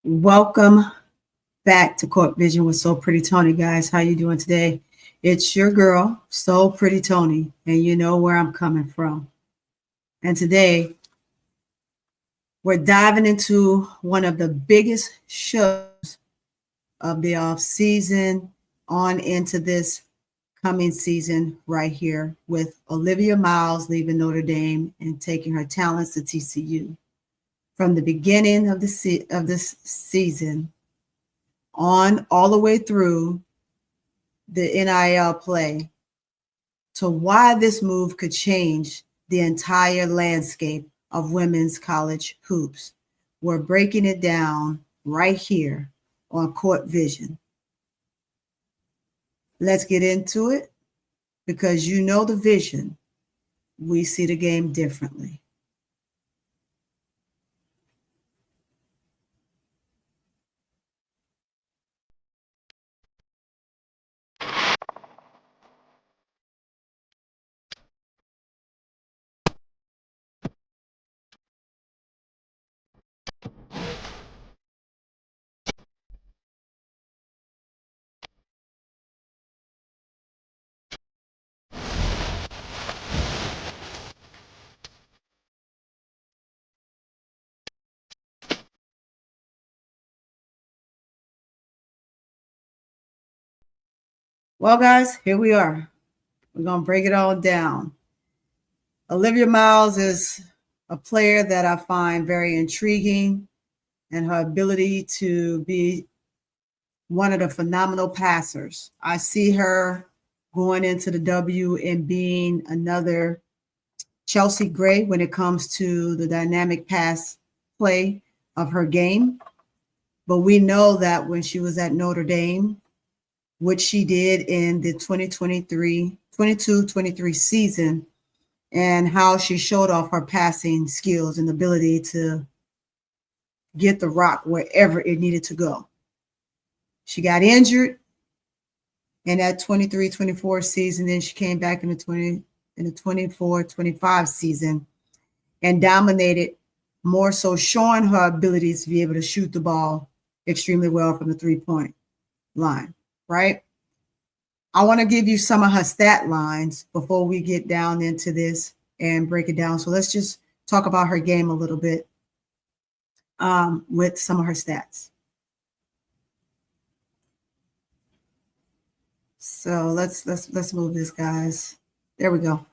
Welcome back to Court Vision with So Pretty Tony, guys. How you doing today? It's your girl, So Pretty Tony, and you know where I'm coming from. And today, we're diving into one of the biggest shows of the off season on into this coming season right here with Olivia Miles leaving Notre Dame and taking her talents to TCU. From the beginning of this season on all the way through the NIL play to why this move could change the entire landscape of women's college hoops. We're breaking it down right here on Court Vision. Let's get into it because you know the vision. We see the game differently. Well, guys, here we are. We're going to break it all down. Olivia Miles is a player that I find very intriguing, and her ability to be one of the phenomenal passers. I see her going into the W and being another Chelsea Gray when it comes to the dynamic pass play of her game. But we know that when she was at Notre Dame, which she did in the 22-23 season, and how she showed off her passing skills and ability to get the rock wherever it needed to go. She got injured in that 23-24 season. Then she came back in the 24-25 season and dominated, more so showing her abilities to be able to shoot the ball extremely well from the three-point line, right? I want to give you some of her stat lines before we get down into this and break it down. So let's just talk about her game a little bit with some of her stats. So let's move this, guys. There we go.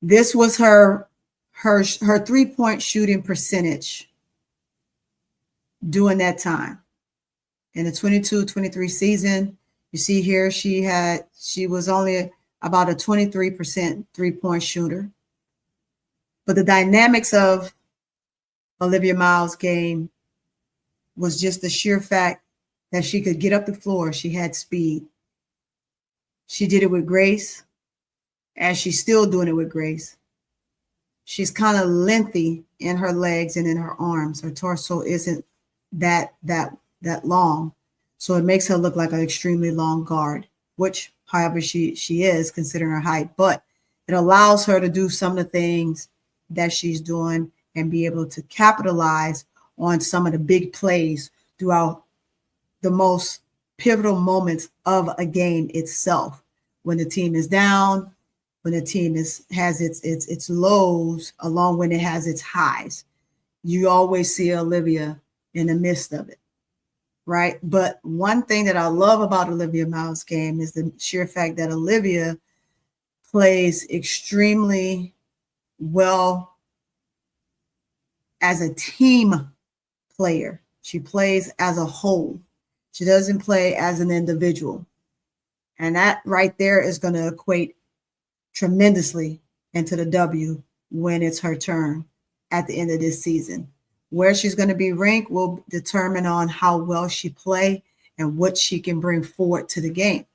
This was her three-point shooting percentage during that time. In the 22-23 season, you see here she was only about a 23% three-point shooter. But the dynamics of Olivia Miles' game was just the sheer fact that she could get up the floor. She had speed. She did it with grace, and she's still doing it with grace. She's kind of lengthy in her legs and in her arms. Her torso isn't that long, so it makes her look like an extremely long guard, which, however, she is considering her height. But it allows her to do some of the things that she's doing and be able to capitalize on some of the big plays throughout the most pivotal moments of a game itself. When the team is down, when the team has its lows, along when it has its highs, you always see Olivia in the midst of it, right? But one thing that I love about Olivia Miles' game is the sheer fact that Olivia plays extremely well as a team player. She plays as a whole. She doesn't play as an individual. And that right there is going to equate tremendously into the W when it's her turn at the end of this season. Where she's going to be ranked will determine on how well she play and what she can bring forward to the game.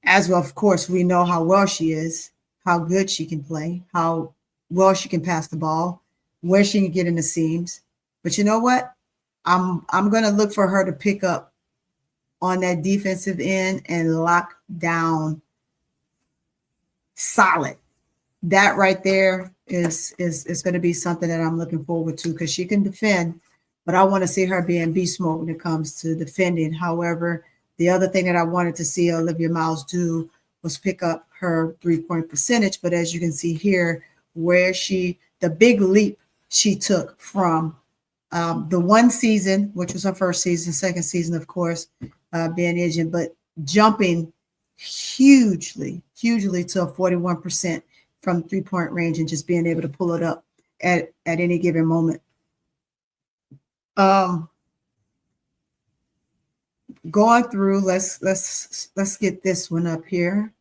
As well, of course, we know how well she is, how good she can play, how well she can pass the ball, where she can get in the seams. But you know what? I'm going to look for her to pick up on that defensive end and lock down solid. That right there is going to be something that I'm looking forward to because she can defend, but I want to see her being beast mode when it comes to defending. However, the other thing that I wanted to see Olivia Miles do was pick up her 3-point percentage. But as you can see here, where the big leap she took from the one season, which was her first season, second season, of course, being Asian, but jumping hugely to a 41% from 3-point range and just being able to pull it up at any given moment. Going through, let's get this one up here.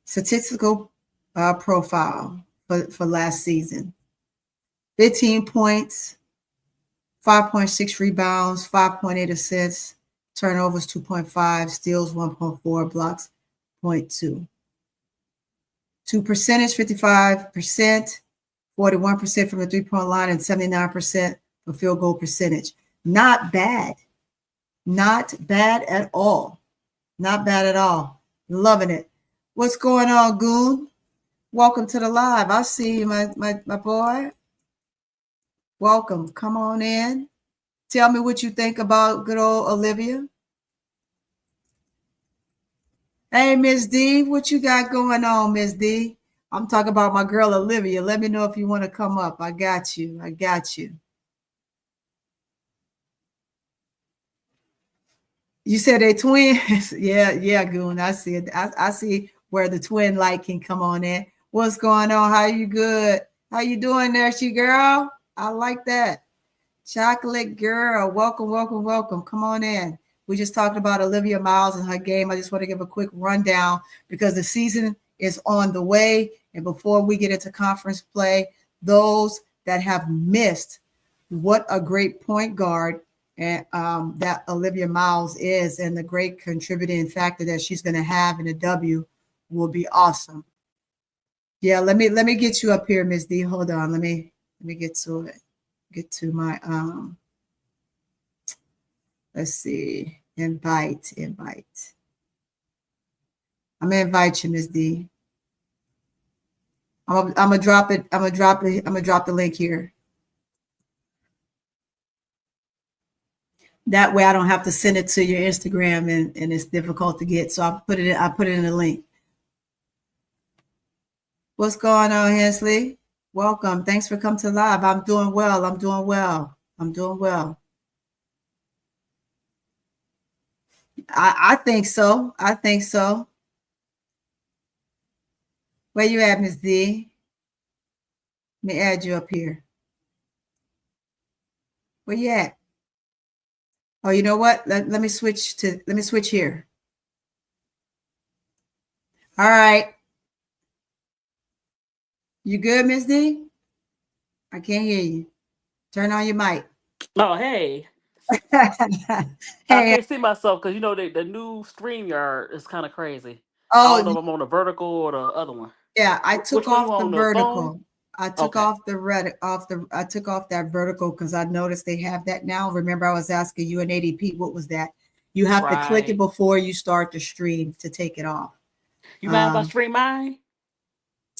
Statistical profile for last season. 15 points, 5.6 rebounds, 5.8 assists, turnovers 2.5, steals 1.4, blocks 0.2. To percentage, 55%, 41% from the 3-point line, and 79% for field goal percentage. Not bad. Not bad at all. Not bad at all. Loving it. What's going on, Goon? Welcome to the live. I see you, my boy. Welcome. Come on in. Tell me what you think about good old Olivia. Hey, Miss D, what you got going on, Miss D? I'm talking about my girl Olivia. Let me know if you want to come up. I got you. I got you. You said they twins? yeah, Goon. I see it. I see where the twin light can come on in. What's going on? How you good? How you doing there, she girl? I like that. Chocolate girl. Welcome. Come on in. We just talked about Olivia Miles and her game. I just want to give a quick rundown because the season is on the way. And before we get into conference play, those that have missed what a great point guard and that Olivia Miles is and the great contributing factor that she's going to have in a W will be awesome. Yeah, let me get you up here, Miss D. Hold on. Let me get to it. Get to my let's see. Invite. I'm gonna invite you, Miss D. I'm gonna drop it. I'm gonna drop the link here. That way I don't have to send it to your Instagram and it's difficult to get. So I put it in the link. What's going on, Hensley? Welcome. Thanks for coming to live. I'm doing well. I think so. Where you at, Miss D? Let me add you up here. Where you at? Oh, you know what? Let me switch here. All right. You good, Miss D? I can't hear you. Turn on your mic. Oh, hey. Hey. I can't see myself because the new StreamYard is kind of crazy. I don't know if I'm on the vertical or the other one. Yeah, I took Which one off you the on, the vertical. phone? I took Okay. off I took off that vertical because I noticed they have that now. Remember, I was asking you an ADP, what was that? You have to click it Right. before you start the stream to take it off. You mind if I stream mine?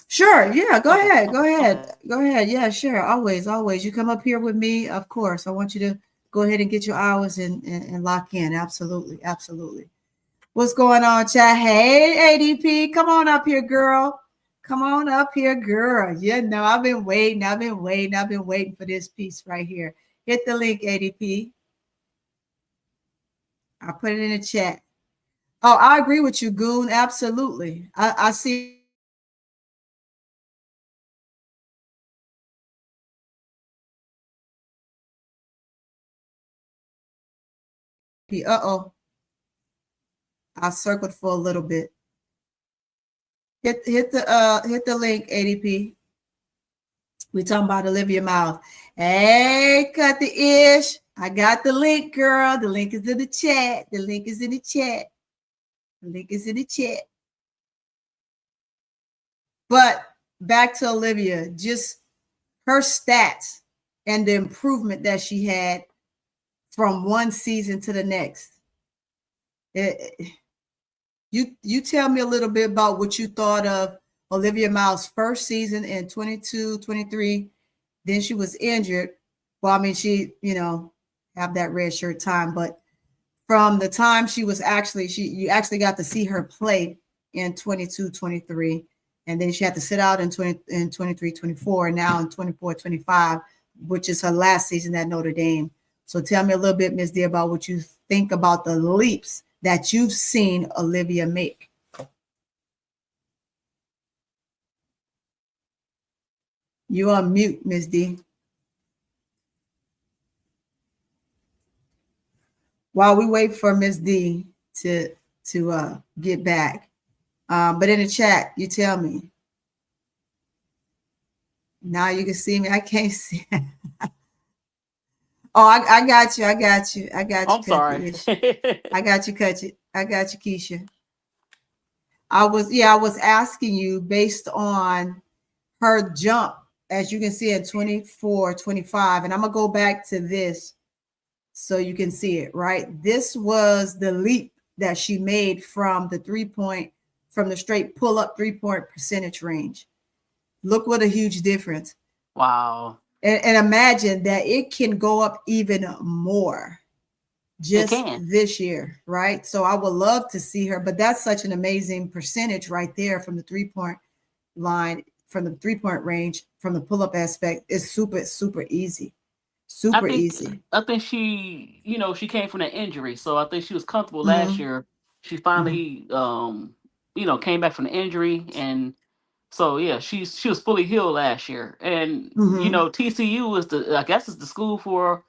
Sure, yeah, go Okay. ahead. Yeah, sure. Always. You come up here with me, of course. I want you to go ahead and get your hours and lock in. Absolutely. What's going on, chat? Hey, ADP, come on up here, girl. You know, I've been waiting for this piece right here. Hit the link, ADP. I put it in the chat. Oh, I agree with you, Goon. Absolutely. I see. Uh-oh. I circled for a little bit. Hit the link, ADP. We talking about Olivia Miles. Hey, cut the ish. I got the link, girl. The link is in the chat. But back to Olivia, just her stats and the improvement that she had from one season to the next. You tell me a little bit about what you thought of Olivia Miles' first season in 22, 23. Then she was injured. Well, I mean, she, have that red shirt time, but from the time she was you actually got to see her play in 22, 23. And then she had to sit out in 23, 24, and now in 24, 25, which is her last season at Notre Dame. So tell me a little bit, Ms. D, about what you think about the leaps that you've seen Olivia make. You're on mute, Ms. D. While we wait for Ms. D to get back, but in the chat, you tell me. Now you can see me. I can't see. Oh, I got you. I'm sorry. I got you, Keisha. I was asking you based on her jump, as you can see at 24, 25, and I'm gonna go back to this so you can see it, right? This was the leap that she made from the straight pull-up 3-point percentage range. Look what a huge difference. Wow. And imagine that it can go up even more just this year, right? So I would love to see her, but that's such an amazing percentage right there from the 3-point line, from the 3-point range, from the pull-up aspect. It's super, super easy. Easy. I think she, she came from an injury, so I think she was comfortable last year. She finally, came back from the injury, and so yeah, she was fully healed last year. And TCU is I guess it's the school for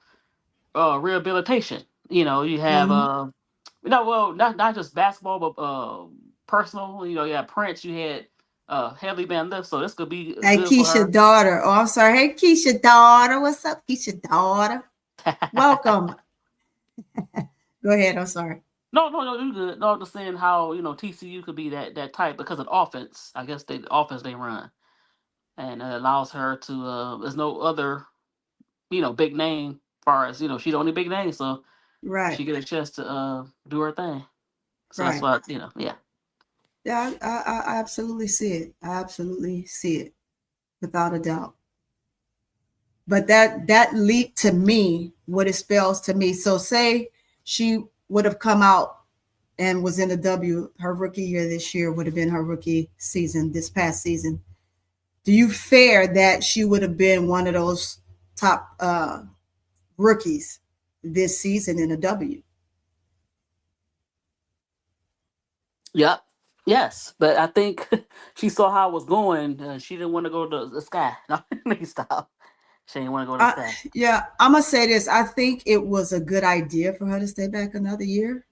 rehabilitation. You have not just basketball, but personal. You had Prince, you had heavily band lift, so this could be hey, good Keisha for her. Daughter. Oh, I'm sorry. Hey, Keisha Daughter. What's up, Keisha Daughter? Welcome. Go ahead. I'm sorry. No, you're good. No, I'm just saying how TCU could be that type because of the offense. I guess the offense they run, and it allows her to. There's no other, big name. As far as she's the only big name, so she get a chance to do her thing. So that's why yeah. Yeah, I absolutely see it. I absolutely see it, without a doubt. But that leap to me, what it spells to me. So say she would have come out and was in the W, her rookie year this year would have been her rookie season, this past season. Do you fear that she would have been one of those top rookies this season in a W? Yep. Yes, but I think she saw how it was going. She didn't want to go to the sky. No, stop. She didn't want to go to the sky. Yeah, I'm gonna say this. I think it was a good idea for her to stay back another year,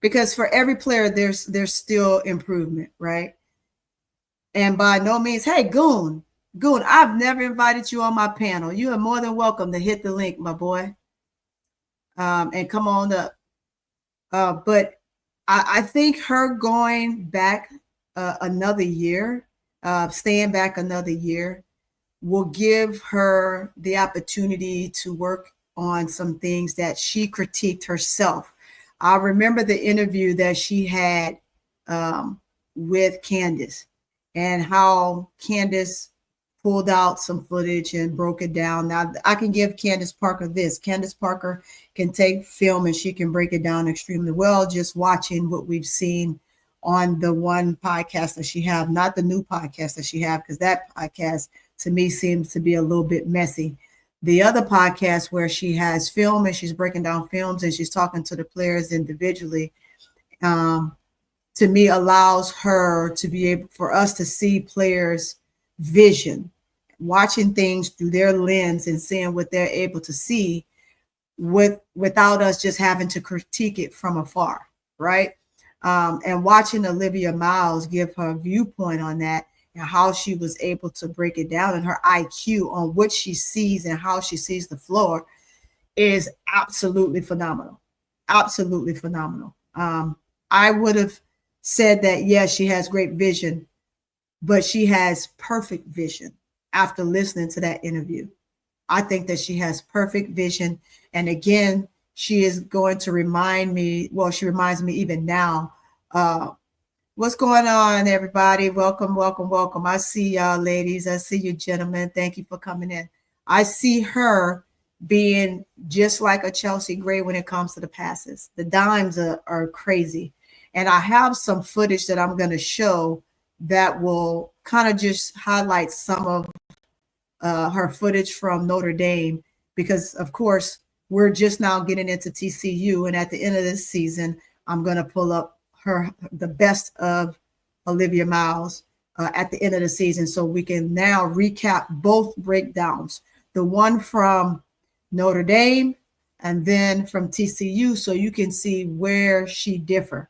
because for every player, there's still improvement, right? And by no means, hey, Goon, I've never invited you on my panel. You are more than welcome to hit the link, my boy, and come on up. But I think her going back another year, staying back another year, will give her the opportunity to work on some things that she critiqued herself. I remember the interview that she had with Candace, and how Candace pulled out some footage and broke it down. Now, I can give Candace Parker this. Candace Parker can take film and she can break it down extremely well, just watching what we've seen on the one podcast that she have, not the new podcast that she have, because that podcast to me seems to be a little bit messy. The other podcast where she has film and she's breaking down films and she's talking to the players individually, to me allows her to be able for us to see players' vision, watching things through their lens and seeing what they're able to see without us just having to critique it from afar, right? And watching Olivia Miles give her viewpoint on that and how she was able to break it down, and her IQ on what she sees and how she sees the floor is absolutely phenomenal. Absolutely phenomenal. I would have said that, yes, she has great vision, but she has perfect vision after listening to that interview. I think that she has perfect vision. And again, she is going to remind me, well, she reminds me even now, What's going on, everybody? Welcome, welcome, welcome. I see y'all, ladies. I see you, gentlemen. Thank you for coming in. I see her being just like a Chelsea Gray when it comes to the passes. The dimes are crazy. And I have some footage that I'm going to show that will kind of just highlight some of her footage from Notre Dame, because, of course, we're just now getting into TCU. And at the end of this season, I'm going to pull up the best of Olivia Miles at the end of the season, so we can now recap both breakdowns, the one from Notre Dame and then from TCU, so you can see where she differ.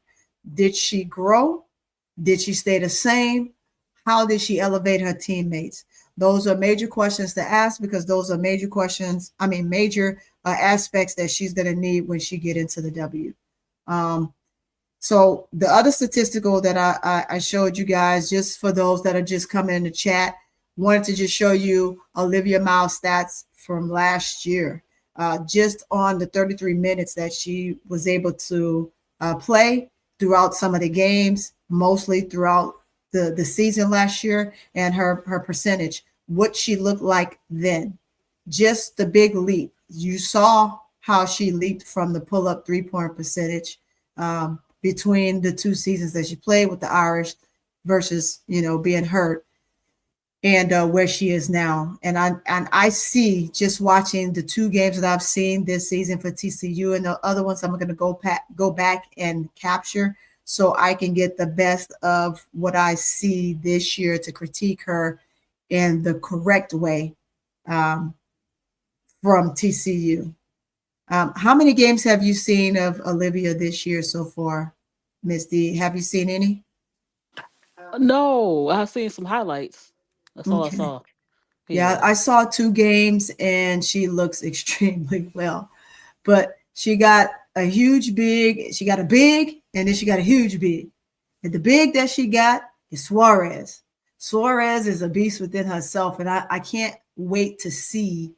Did she grow? Did she stay the same? How did she elevate her teammates? Those are major questions to ask, because those are major questions. I mean, major aspects that she's going to need when she get into the W. So the other statistical that I showed you guys, just for those that are just coming in the chat, wanted to just show you Olivia Miles stats from last year, just on the 33 minutes that she was able to play throughout some of the games, mostly throughout the season last year, and her percentage, what she looked like then. Just the big leap. You saw how she leaped from the pull-up three-point percentage between the two seasons that she played with the Irish versus, being hurt, and where she is now. And I see, just watching the two games that I've seen this season for TCU, and the other ones I'm going to go back and capture, so I can get the best of what I see this year to critique her in the correct way from TCU. How many games have you seen of Olivia this year so far, Miss D? Have you seen any? No, I've seen some highlights. That's all I Okay. saw. Yeah, I saw 2 games, and she looks extremely well. But she got a big, and then she got a huge big. And the big that she got is Suarez. Suarez is a beast within herself, and I can't wait to see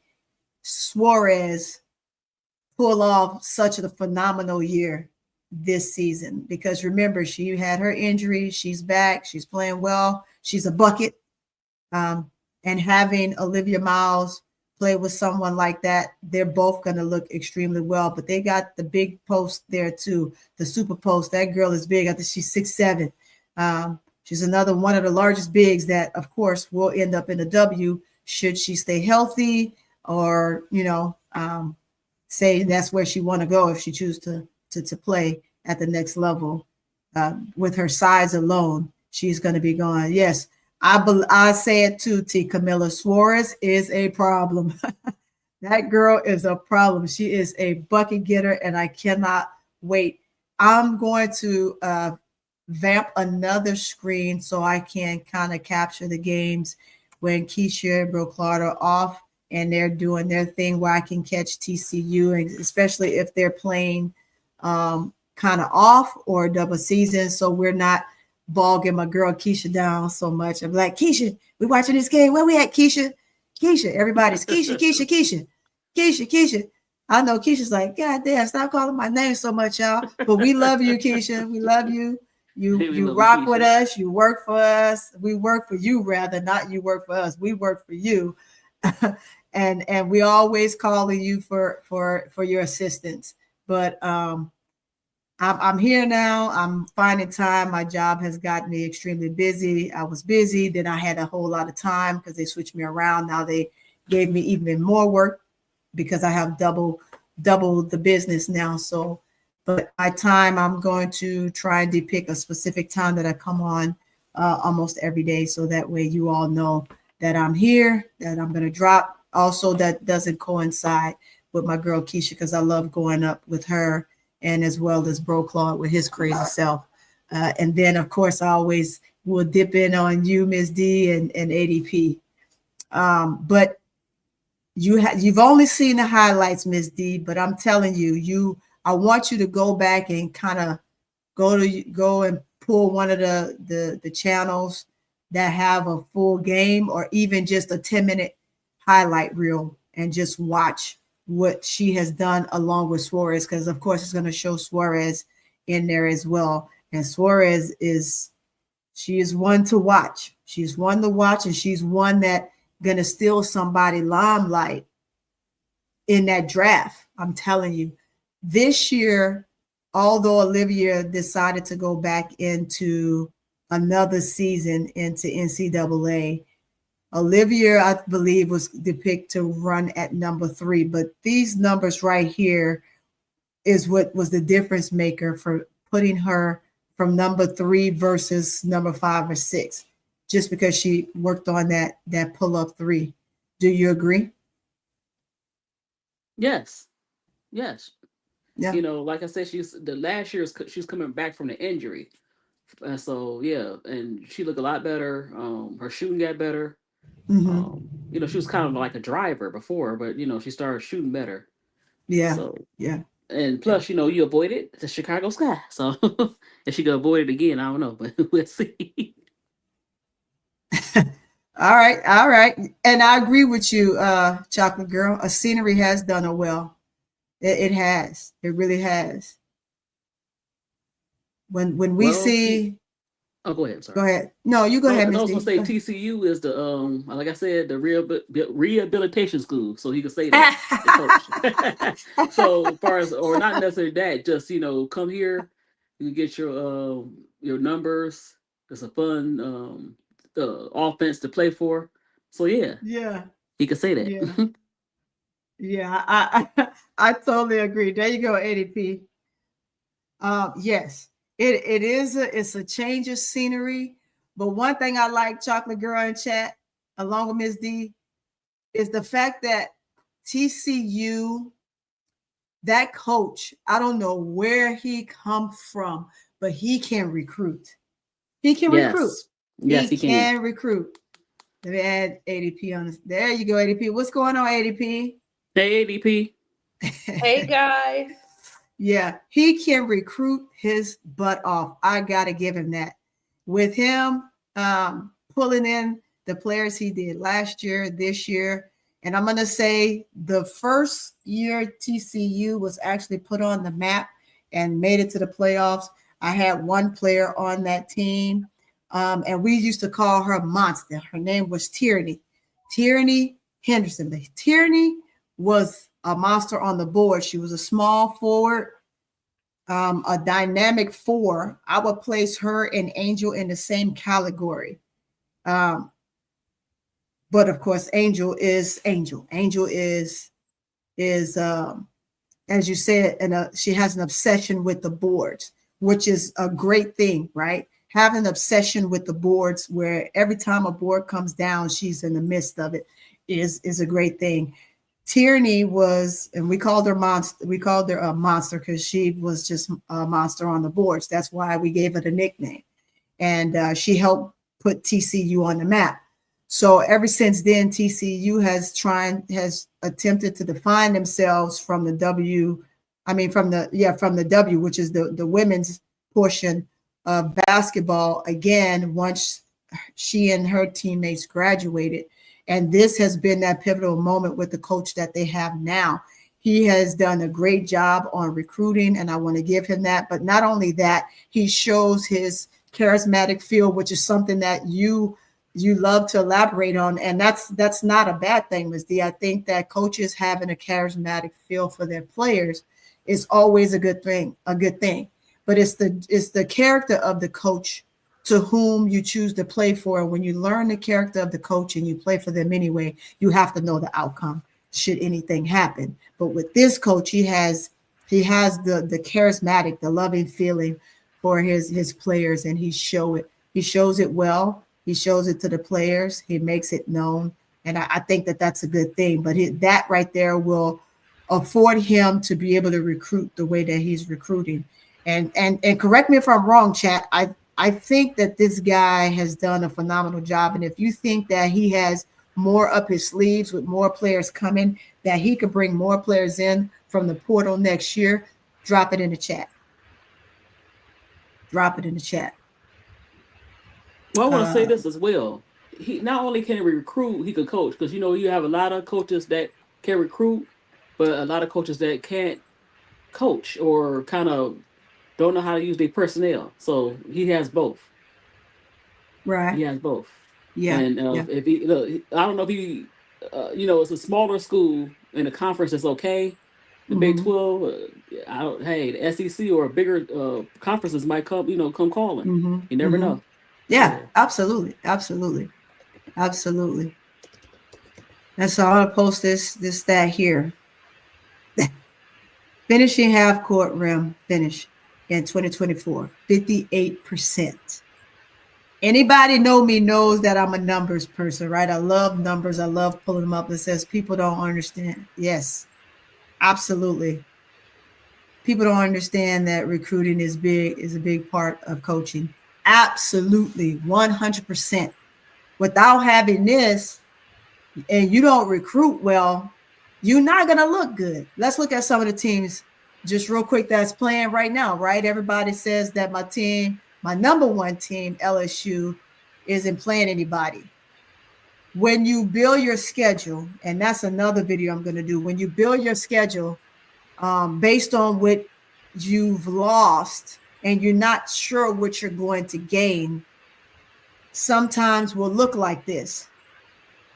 Suarez pull off such a phenomenal year this season, because remember, she had her injury. She's back. She's playing well. She's a bucket. And having Olivia Miles play with someone like that, they're both going to look extremely well. But they got the big post there too, the super post. That girl is big. I think she's 6'7". She's another one of the largest bigs that, of course, will end up in the W should she stay healthy, or say that's where she want to go if she chooses to play at the next level. With her size alone, she's going to be going. Yes, I say it too, T. Camilla. Suarez is a problem. That girl is a problem. She is a bucket getter, and I cannot wait. I'm going to vamp another screen so I can kind of capture the games when Keisha and Broclard are off and they're doing their thing, where I can catch TCU, and especially if they're playing kind of off or double season, so we're not bogging my girl Keisha down so much. I'm like, Keisha, we watching this game. Where we at, Keisha? Keisha, everybody's Keisha. I know Keisha's like, God damn, stop calling my name so much, y'all. But we love you, Keisha. We love you. You rock with us. You work for us. We work for you, rather, not you work for us. We work for you. and we always calling you for your assistance. But I'm here now. I'm finding time. My job has gotten me extremely busy. I was busy, then I had a whole lot of time because they switched me around. Now they gave me even more work because I have double the business now. So, but my time, I'm going to try and depict a specific time that I come on almost every day, so that way you all know that I'm here, that I'm going to drop. Also, that doesn't coincide with my girl Keisha, because I love going up with her, and as well as Bro Claude with his crazy self. And then, of course, I always will dip in on you, Ms. D, and ADP. But you've only seen the highlights, Ms. D, but I'm telling you, I want you to go back and kind of go and pull one of the channels that have a full game, or even just a 10-minute highlight reel, and just watch what she has done along with Suarez, because of course it's going to show Suarez in there as well. And Suarez is She is one to watch. She's one to watch, and she's one that gonna steal somebody limelight in that draft. I'm telling you, this year, although Olivia decided to go back into another season into NCAA, Olivia, I believe, was depicted to run at number 3. But these numbers right here is what was the difference maker for putting her from number 3 versus number 5 or 6, just because she worked on that pull up 3. Do you agree? Yes, yes. Yeah. Like I said, she's the last year she's coming back from the injury, and so yeah, and she looked a lot better. Her shooting got better. Mm-hmm. She was kind of like a driver before, but she started shooting better. Yeah. So, Yeah. and Yeah. plus, you avoided the Chicago Sky. So if she could avoid it again, I don't know, but we'll see. All right. All right. And I agree with you, Chocolate Girl. A scenery has done her well. It has. It really has. When we Well, she. see, Oh, go ahead. I'm go sorry. ahead. No, you go No, ahead, and I Miss was gonna D. say Go TCU is the like I said, the rehabilitation school, so he could say that the coach. ahead. So far as or not necessarily that, just come here, you can get your numbers. It's a fun offense to play for. So yeah, Yeah. he could say Yeah. that. Yeah. I totally agree. There you go, ADP. Yes, it is it's a change of scenery. But one thing I like, Chocolate Girl in chat, along with Miss D, is the fact that TCU, that coach, I don't know where he come from, but he can recruit. He can recruit. Yes, yes, He he can. can recruit. Let me add ADP on this. There you go, ADP. What's going on, ADP? Hey, ADP. Hey guys. Yeah, he can recruit his butt off. I gotta give him that. With him pulling in the players he did last year, this year, and I'm gonna say the first year TCU was actually put on the map and made it to the playoffs. I had one player on that team, and we used to call her Monster. Her name was Tierney, Tierney Henderson. Tierney was a monster on the board. She was a small forward, a dynamic 4. I would place her and Angel in the same category. Um, but of course, Angel is Angel. Angel is as you said, and she has an obsession with the boards, which is a great thing, right? Have an obsession with the boards, where every time a board comes down, she's in the midst of it, is a great thing. Tierney was, and we called her monster. We called her a monster because she was just a monster on the boards. That's why we gave her the nickname, and she helped put TCU on the map. So ever since then, TCU has attempted to define themselves from the W. I mean, from the W, which is the women's portion of basketball. Again, once she and her teammates graduated, and this has been that pivotal moment with the coach that they have now. He has done a great job on recruiting, and I want to give him that. But not only that, he shows his charismatic feel, which is something that you love to elaborate on, and that's not a bad thing, Ms. D. I think that coaches having a charismatic feel for their players is always a good thing, a good thing. But it's the character of the coach to whom you choose to play for. When you learn the character of the coach and you play for them anyway, you have to know the outcome should anything happen. But with this coach, he has the charismatic, the loving feeling for his players, and he shows it well. He shows it to the players. He makes it known, and I think that that's a good thing. But that right there will afford him to be able to recruit the way that he's recruiting. And correct me if I'm wrong, chat. I think that this guy has done a phenomenal job. And if you think that he has more up his sleeves with more players coming, that he could bring more players in from the portal next year, drop it in the chat. Drop it in the chat. Well, I want to say Uh, this as well. He not only can he recruit, he could coach because you have a lot of coaches that can recruit, but a lot of coaches that can't coach or kind of don't know how to use their personnel. So he has both. Right. He has both. Yeah. And if he, I don't know if he, it's a smaller school in the conference. It's okay. The Big 12, hey, the SEC or bigger conferences might come calling. You never know. Yeah, absolutely, absolutely, absolutely. And so I'm gonna post this stat here. Finishing half court rim finish in 2024, 58%. Anybody know me knows that I'm a numbers person, right? I love numbers. I love pulling them up. It says people don't understand. Yes, absolutely. People don't understand that recruiting is a big part of coaching. Absolutely, 100%. Without having this, and you don't recruit well, you're not going to look good. Let's look at some of the teams just real quick that's playing right now, right? Everybody says that my team, my number one team, LSU, isn't playing anybody. When you build your schedule, and that's another video I'm going to do, when you build your schedule based on what you've lost and you're not sure what you're going to gain, sometimes will look like this.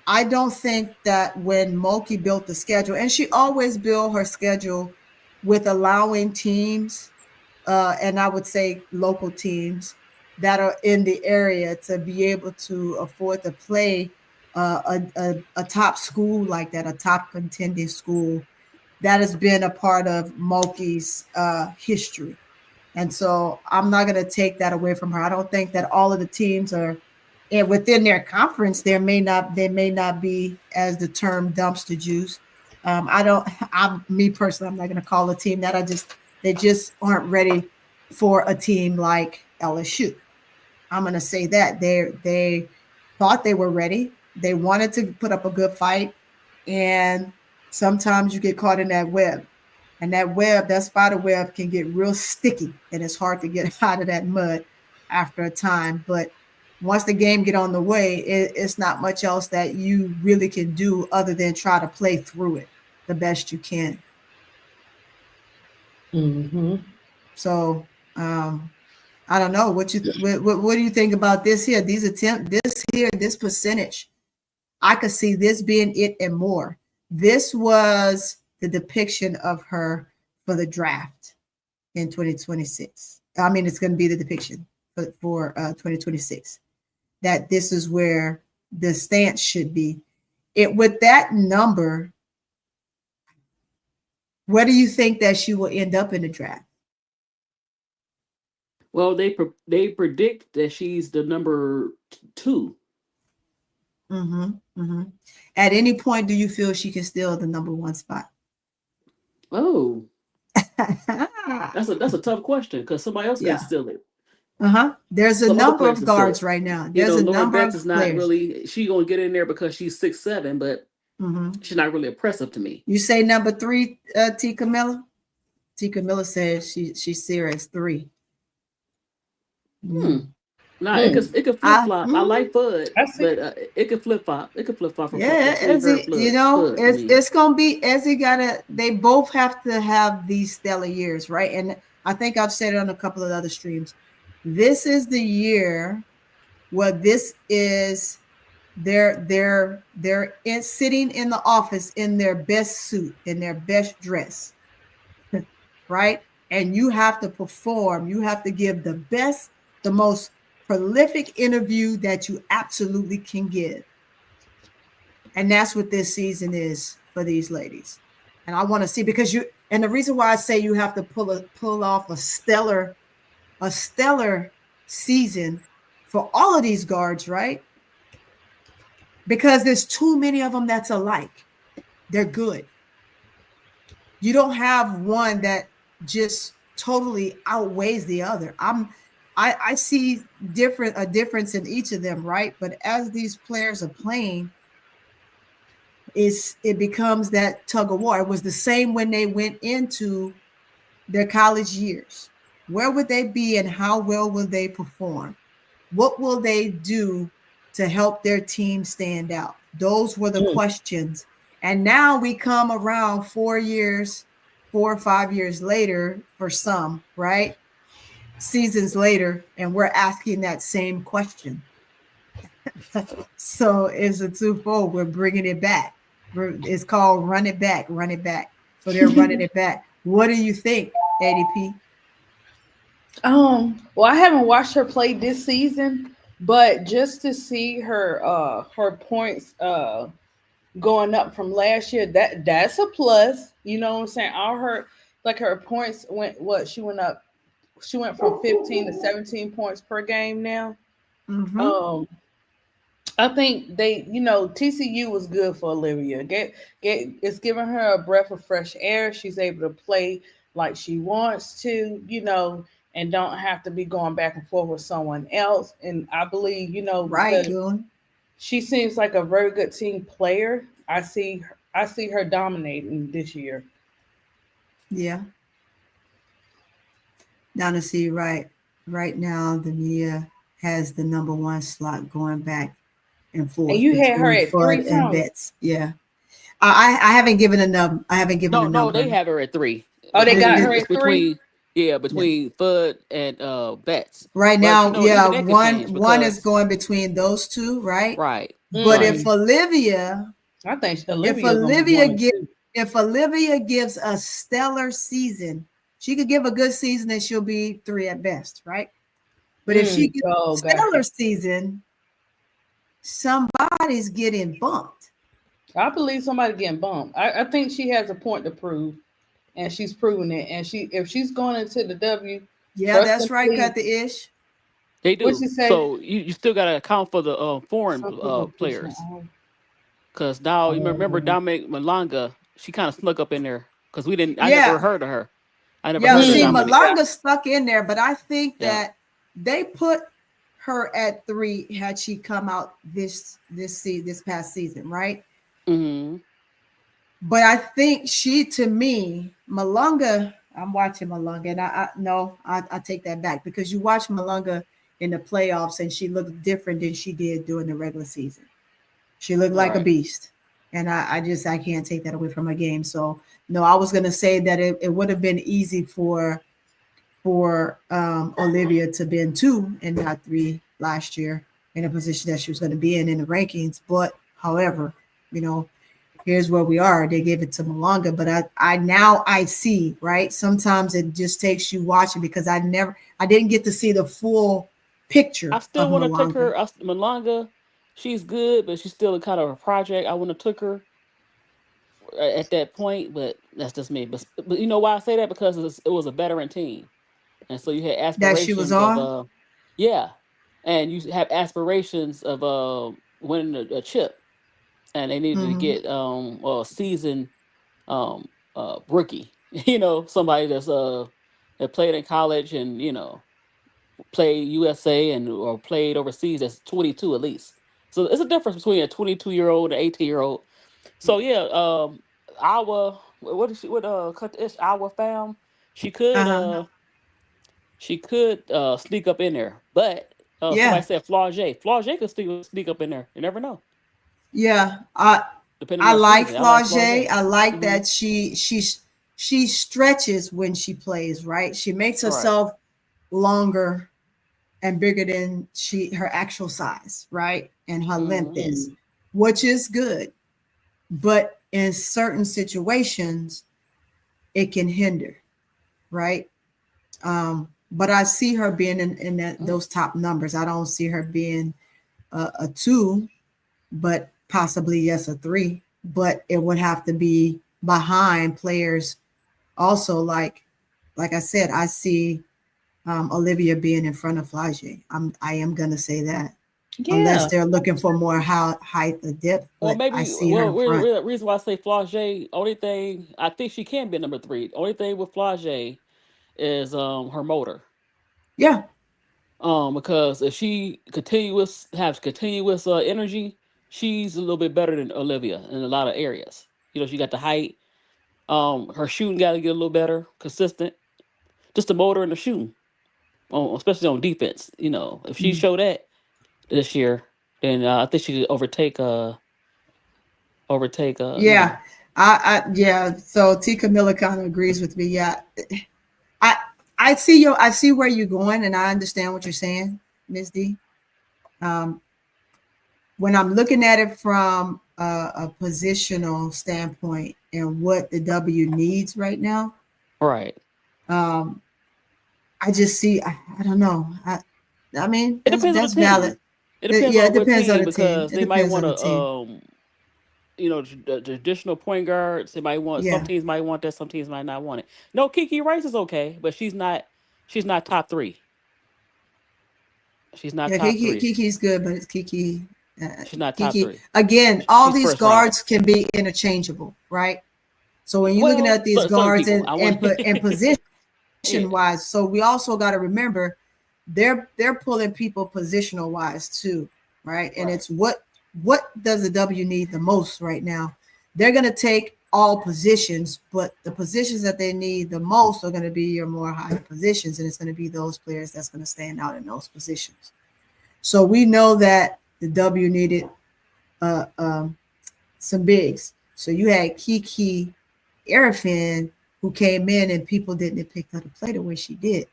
I don't think that when Mulkey built the schedule, and she always built her schedule with allowing teams, and I would say local teams that are in the area to be able to afford to play a top school like that, a top contending school. That has been a part of Mulkey's history. And so I'm not going to take that away from her. I don't think that all of the teams are, and within their conference, they may not be, as the term dumpster juice. Me personally, I'm not going to call a team that. They just aren't ready for a team like LSU. I'm going to say that they thought they were ready. They wanted to put up a good fight, and sometimes you get caught in that web. And that spider web can get real sticky, and it's hard to get out of that mud after a time. But once the game get on the way, it's not much else that you really can do other than try to play through it the best you can. So I don't know what do you think about this here? This percentage, I could see this being it and more. This was the depiction of her for the draft in 2026. I mean, it's going to be the depiction for 2026. That this is where the stance should be. With that number, where do you think that she will end up in the draft? Well, they predict that she's the number 2. At any point, do you feel she can steal the number 1 spot? Oh, that's a tough question because somebody else can steal it. There's a number of guards right now. There's a Lauren number Betts of is not players. really. She's gonna get in there because she's 6'7", but she's not really impressive to me. You say number 3, T. Camilla. T. Camilla says she's serious 3. It could flip flop. I like Bud, but it could flip flop. It could flip flop from it's gonna be Ezzy they both have to have these stellar years, right? And I think I've said it on a couple of other streams. This is the year where this is they're sitting in the office in their best suit, in their best dress, right? And you have to perform. You have to give the best, the most prolific interview that you absolutely can give. And that's what this season is for these ladies. And I want to see, because and the reason why I say you have to pull off a stellar season for all of these guards, right? Because there's too many of them that's alike. They're good. You don't have one that just totally outweighs the other. I see a difference in each of them, right? But as these players are playing, it becomes that tug of war. It was the same when they went into their college years. Where would they be and how well will they perform? What will they do to help their team stand out? Those were the questions. And now we come around 4 or 5 years later for some, right? Seasons later, and we're asking that same question. So it's a twofold. We're bringing it back. It's called run it back, run it back. So they're running it back. What do you think, ADP? Well, I haven't watched her play this season, but just to see her points going up from last year, that's a plus. You know what I'm saying? All her like her points she went from 15 to 17 points per game now. Mm-hmm. I think TCU was good for Olivia. It's giving her a breath of fresh air. She's able to play like she wants to, and don't have to be going back and forth with someone else. And I believe, Right, because Goon. she seems like a very good team player. I see her dominating this year. Yeah. Now to see right now, the media has the number one slot going back and And forth you had her between at FUD 3 and times. Betts. Yeah. I haven't given a number. I haven't given a No, number. they have her at 3. Oh, they got Between her it's at 3. between between Fudd and Betts. Right But now, even yeah, that could change one is because going between those two, right? right, But right. if Olivia I think if Olivia gonna be Olivia one or gives two. if Olivia gives a stellar season, she could give a good season and she'll be 3 at best, right? But if she gives a stellar Gotcha. season, somebody's getting bumped. I believe somebody getting bumped. I think she has a point to prove, and she's proven it. And if she's going into the W, Yeah, trust that's and right, believe. Cut the Ish. They What do. she say? So you still got to account for the foreign Some people pushing players. Because now you remember Dame Malanga, she kind of snuck up in there because I never Yeah. heard of her. I never Yeah. heard of See, Dominic. Malanga stuck in there, but I think Yeah. that they put her at 3 had she come out this past season, right? Mm-hmm. But I think to me, Malunga, I'm watching Malunga, and I take that back because you watch Malunga in the playoffs and she looked different than she did during the regular season. She looked like a Right. beast. And I can't take that away from her game. So no, I was gonna say that it would have been easy for Olivia to be in 2 and not 3 last year in a position that she was going to be in the rankings. But however, here's where we are. They gave it to Malanga, but I see, right? Sometimes it just takes you watching because I didn't get to see the full picture I of still want to take Malanga. her. Malanga, she's good, but she's still a kind of a project. I want to took her at that point, but that's just me. But you know why I say that? Because it was a veteran team, and so you had That she was aspirations of on. yeah, and you have aspirations of winning a chip, and they needed to Mm-hmm. get a seasoned um rookie, somebody that played in college and played USA and or played overseas that's 22 at least. So it's a difference between a 22-year-old and 18-year-old. So yeah, our what is she what cut this our fam, she could Uh-huh. uh she could sneak up in there. But somebody Yeah. said Flau'jae could sneak up in there. You never know. Yeah. Depending I on like season. I like Flau'jae. Flau'jae. I like Hmm. that she stretches when she plays, right? She makes Right. herself longer and bigger than her actual size, right? And her length Hmm. is, which is good. But in certain situations, it can hinder, right? But I see her being in those top numbers. I don't see her being a 2, but possibly yes a 3. But it would have to be behind players. Also, like I said, I see Olivia being in front of Flau'jae. I am gonna say that unless Yeah. they're looking for more height or depth, Or but I maybe, see her in front. reason why I say Flau'jae, only thing I think she can be number 3. Only thing with Flau'jae is her motor. Yeah. Because if she has continuous energy, she's a little bit better than Olivia in a lot of areas. She got the height. Her shooting got to get a little better, consistent. Just the motor and the shooting, especially on defense. If she Mm. show that this year, then I think she could overtake. Yeah. Yeah. So T Camilla kind of agrees with me. Yeah. I I see where you're going and I understand what you're saying, Miss D. Um, when I'm looking at it from a positional standpoint and what the W needs right now, Right. I just see. I don't know. I mean, It depends on the that's team. valid. It depends Yeah, it on what depends on team the team. because It they might depends want on the to, team. the traditional point guards. They might want some Yeah, teams might want that. Some teams might not want it. No, Kiki Rice is okay, but she's not. She's not top three. She's not yeah. top three. Kiki's good, but it's Kiki. She's not top Kiki three. again. All She's these first round. guards can be interchangeable, right? So when you're looking Well, at these certain guards people. I want. and position Yeah. wise, so we also got to remember they're pulling people positional wise too, right? And Right. it's what does the W need the most right now? They're going to take all positions, but the positions that they need the most are going to be your more higher positions, and it's going to be those players that's going to stand out in those positions. So we know that the W needed uh, um, some bigs. So you had Kiki Arifin, who came in and people didn't pick her to play the way she did.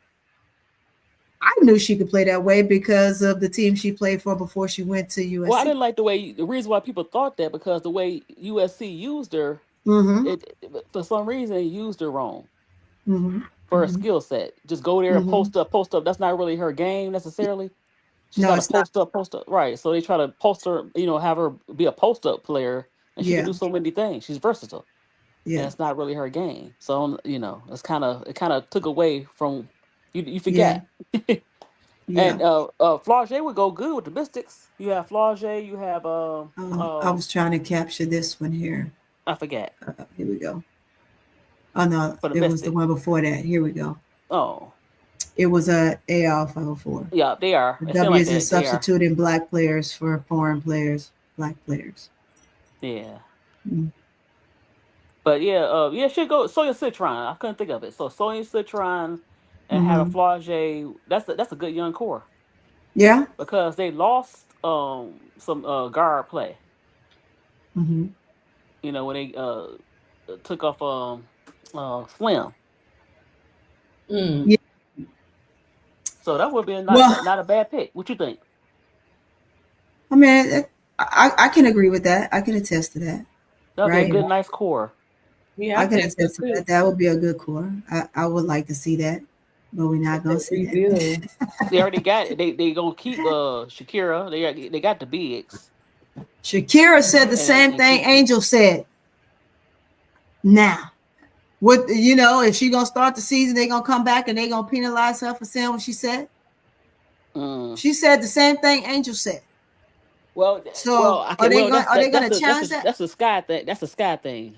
I knew she could play that way because of the team she played for before she went to Well, I USC. didn't like the reason why people thought that because the way USC used her, Mm-hmm. for some reason used her wrong Mm-hmm. for her Mm-hmm. skill set. Just go there and Mm-hmm. post up. That's not really her game necessarily. She's No, got to it's not. post up, right? So they try to post her, have her be a post up player, and she can Yeah. do so many things. She's versatile, and Yeah. it's not really her game. So it kind of took away from you. You Yeah. forget. Yeah. And Flau'jae would go good with the Mystics. You have Flau'jae. You have I was trying to capture this one here. I forget Here we go. Oh no, for the it was the Mystic. one before that. Here we go. Oh It was a AL 504. yeah, they are. The It seems W like is in they are. substituting black players for foreign players, black players. Yeah. Mm. But yeah, she'll go Soya Citron. I couldn't think of it. So Soya Citron and have a Mm-hmm. Flau'jae. That's a good young core Yeah. because they lost some guard play. Mm-hmm. When they took off Slim. Mm. Yeah. So that would be a Well, not a bad pick. What you think? I mean, I can agree with that. I can attest to that. That would be a Right. good, nice core. Yeah, I I can think so attest to too. that. That would be a good core. I would like to see that, but we're not It's gonna a see rebuild. that. They already got they gonna keep Shakira. They got the bigs Shakira said the same and thing Kiki. Angel said. Now, what if she gonna start the season, they gonna come back and they gonna penalize her for saying what she said. Mm. She said the same thing Angel said. So I are can. they Well, going? Are they gonna that's challenge that? a sky thing. That's a sky thing.